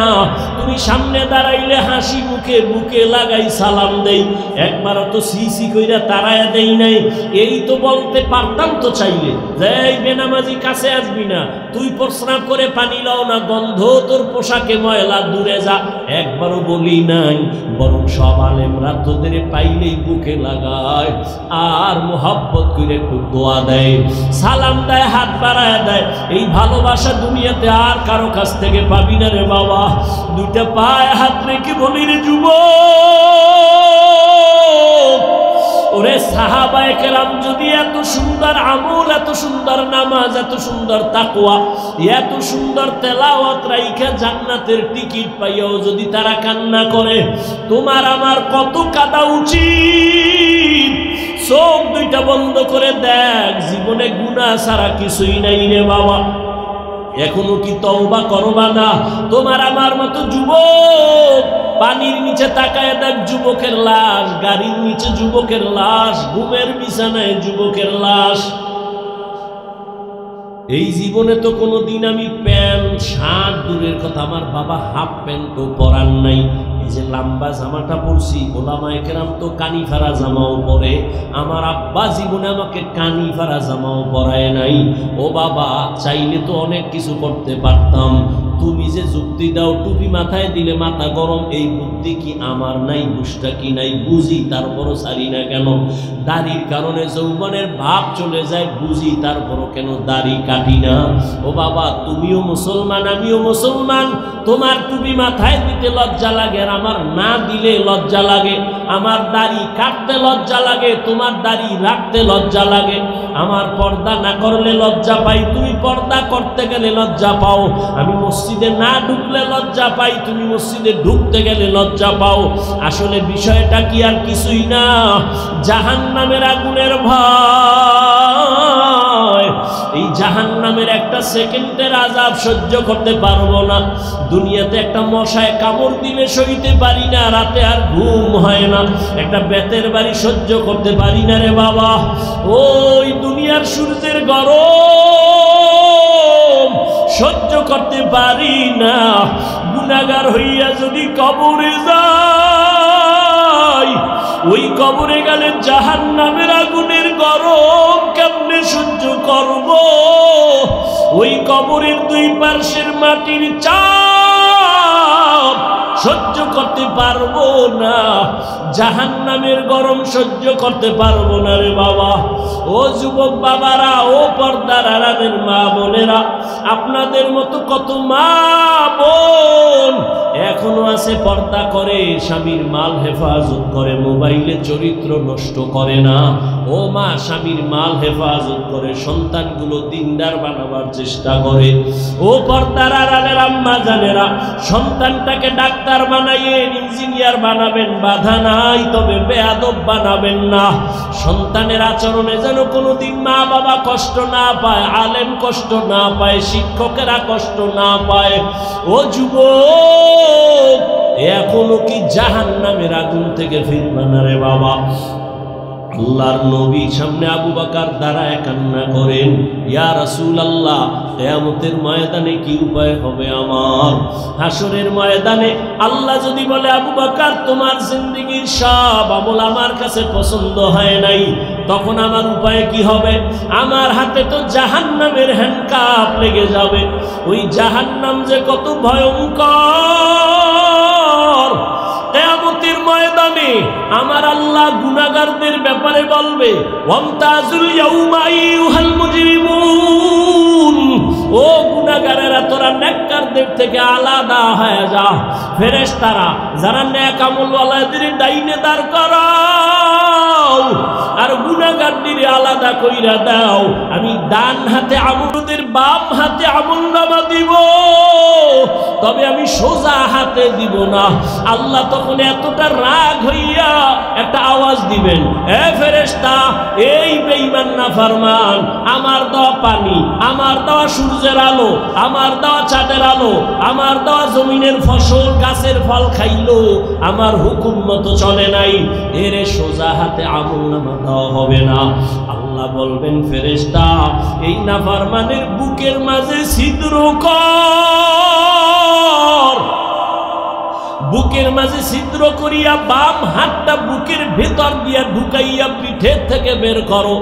তুমি সামনে দাঁড়াইলে হাসি মুখে বুকে লাগাই সালাম দেই, একবারও তো সিসি কইরা তারায়া দেই নাই। এই তো বলতে পারতাম তো চাইলে, যে এই বেনামাজি কাছে আসবি না, তুই প্রস্রাব করে পানি লাও না, গন্ধ তোর পোশাকে ময়লা, দূরে যা, একবারও বলি নাই। বরং সব আলেমরা তোদের পাইলেই বুকে লাগায় আর মোহাব্বত করে একটু দোয়া দেয়, সালাম দেয়, হাত বাড়ায় দেয়। এই ভালোবাসা দুনিয়াতে আর কারো কাছ থেকে পাবি না রে বাবা। দুইটা পায়ে হাত রেখে বলি রে যুবক, ওরে সাহাবায়ে কেরাম যদি এত সুন্দর আমল, এত সুন্দর নামাজ, এত সুন্দর তাকওয়া, এত সুন্দর তেলাওয়াত রাইখা জান্নাতের টিকিট পাইয়াও যদি তারা কান্না করে, তোমার আমার কত কাঁদা উচিত? চোখ দুইটা বন্ধ করে দেখ, জীবনে গুনাহ ছাড়া কিছুই নাই রে বাবা। এখনো কি তওবা করবা না? তোমার আমার মতো যুবক, পানির নিচে তাকায় দেখ যুবকের লাশ, গাড়ির নিচে যুবকের লাশ, ঘুমের বিছানায় যুবকের লাশ। এই জীবনে তো কোনোদিন আমি প্যান্ট শার্ট দূরের কথা, আমার বাবা হাফ প্যান্টও পরার নাই। এই যে লম্বা জামাটা পরছি, ওলামায়ে কেরাম তো কানি ফাড়া জামাও পরে, আমার আব্বা জীবনে আমাকে কানি ফাড়া জামাও পরায় নাই। ও বাবা, চাইলে তো অনেক কিছু করতে পারতাম। তুমি যে যুক্তি দাও টুপি মাথায় দিলে মাথা গরম, এই বুদ্ধি কি আমার নাই? বুঝটা কি নাই? বুঝি, তারপরও ছাড়ি না কেন? দাড়ির কারণে যৌবনের ভাব চলে যায়, বুঝি, তারপরও কেন দাড়ি কাটি না? ও বাবা, তুমিও মুসলমান, আমিও মুসলমান, তোমার টুপি মাথায় দিতে লজ্জা লাগে আর আমার না দিলে লজ্জা লাগে, আমার দাড়ি কাটতে লজ্জা লাগে, তোমার দাড়ি রাখতে লজ্জা লাগে, আমার পর্দা না করলে লজ্জা পাই, তুমি পর্দা করতে গেলে লজ্জা পাও, আমি মসজিদে না ঢুকলে লজ্জা পাই, তুমি মসজিদে ঢুকতে গেলে লজ্জা পাও। আসলে বিষয়টা কি আর কিছুই না, জাহান্নামের আগুনের ভয়। এই জাহান্নামের একটা সেকেন্ডের আযাব সহ্য করতে পারবো না। দুনিয়াতে একটা মশায় কামড় দিলে সইতে পারি না, রাতে আর ঘুম হয় না, একটা বেতের বাড়ি সহ্য করতে পারি না রে বাবা। ওই দুনিয়ার সূর্যের গরম সহ্য করতে পারি না। গুনাহগার হইয়া যদি কবরে যাই, ওই কবরে গেলে জাহান্নামের আগুনের গরম কেমনে সহ্য করব? ওই কবরের দুই পার্শ্বের মাটির চাপ সহ্য করতে পারবো না, জাহান্নামের গরম সহ্য করতে পারবো না রে বাবা। ও যুবক বাবারা, ও পর্দার আড়ালের মা বোনেরা, আপনাদের মতো কত মা বোন এখনো আছে পর্দা করে, স্বামীর মাল হেফাজত করে, মোবাইলে চরিত্র নষ্ট করে না। ও মা, স্বামীর মাল হেফাজত করে, সন্তানগুলো দিনদার বানাবার চেষ্টা করে। ও পর্দার আড়ালের আম্মা জানেরা, সন্তানটাকে ডাক্তার বানাইয়েন, ইঞ্জিনিয়ার বানাবেন, বাধা নাই, তবে বেয়াদব বানাবেন না। সন্তানের আচরণে যেন কোনোদিন মা বাবা কষ্ট না পায়, আলেম কষ্ট না পায়, শিক্ষকেরা কষ্ট না পায়। ও যুবক, এখনো কি জাহান্নামের আগুন থেকে ফিরবা না রে বাবা? আল্লাহর নবী সামনে আবু বকর দাঁড়ায় কান্না করেন, ইয়া রাসূলুল্লাহ, কিয়ামতের ময়দানে কি উপায় হবে আমার? হাসরের ময়দানে আল্লাহ যদি বলে, আবু বকর তোমার জিন্দেগীর সব আমল আমার কাছে পছন্দ হয় নাই, তখন আমার উপায় কি হবে? আমার হাতে তো জাহান্নামের হ্যান্ডকাপ লেগে যাবে। ওই জাহান্নাম যে কত ভয়ঙ্কর, কিয়ামতের ময়দানে আমার আল্লাহ গুনাহগারদের ব্যাপারে বলবে, ওয়ামতাজুল ইয়াউমা আইয়ুহাল মুজরিমুন, ও গুনাহগারেরা তোরা নেককারদের থেকে আলাদা হয়ে যা। ফেরেশতারা যারা নেক আমলওয়ালাদের ডাইনে দাঁড় করাও আর গুনাহগারদের আলাদা কইরা দাও। আমি ডান হাতে আমলদের বাম হাতে আমলনামা দিব, তবে আমি সোজা হাতে দিব না। আল্লাহ তখন এতটা রাগ হইয়া একটা আওয়াজ দিবেন, এ ফেরেশতা, এই বেঈমান নাফরমান আমার দেওয়া পানি, আমার দেওয়া সূর্যের আলো, আমার দেওয়া চাঁদের আলো, আমার দেওয়া জমিনের ফসল গাছের ফল খাইলো, আমার হুকুম মতো চলে নাই, এরে সোজা হাতে আমলনামা দেওয়া হবে না। আল্লাহ বলবেন, ফেরেশতা, এই নাফরমানের বুকের মাঝে ছিদ্র কর, বুকের মাঝে ছিদ্র করিয়া বাম হাতটা বুকের ভেতর দিয়া ঢুকাইয়া পিঠের থেকে বের করো।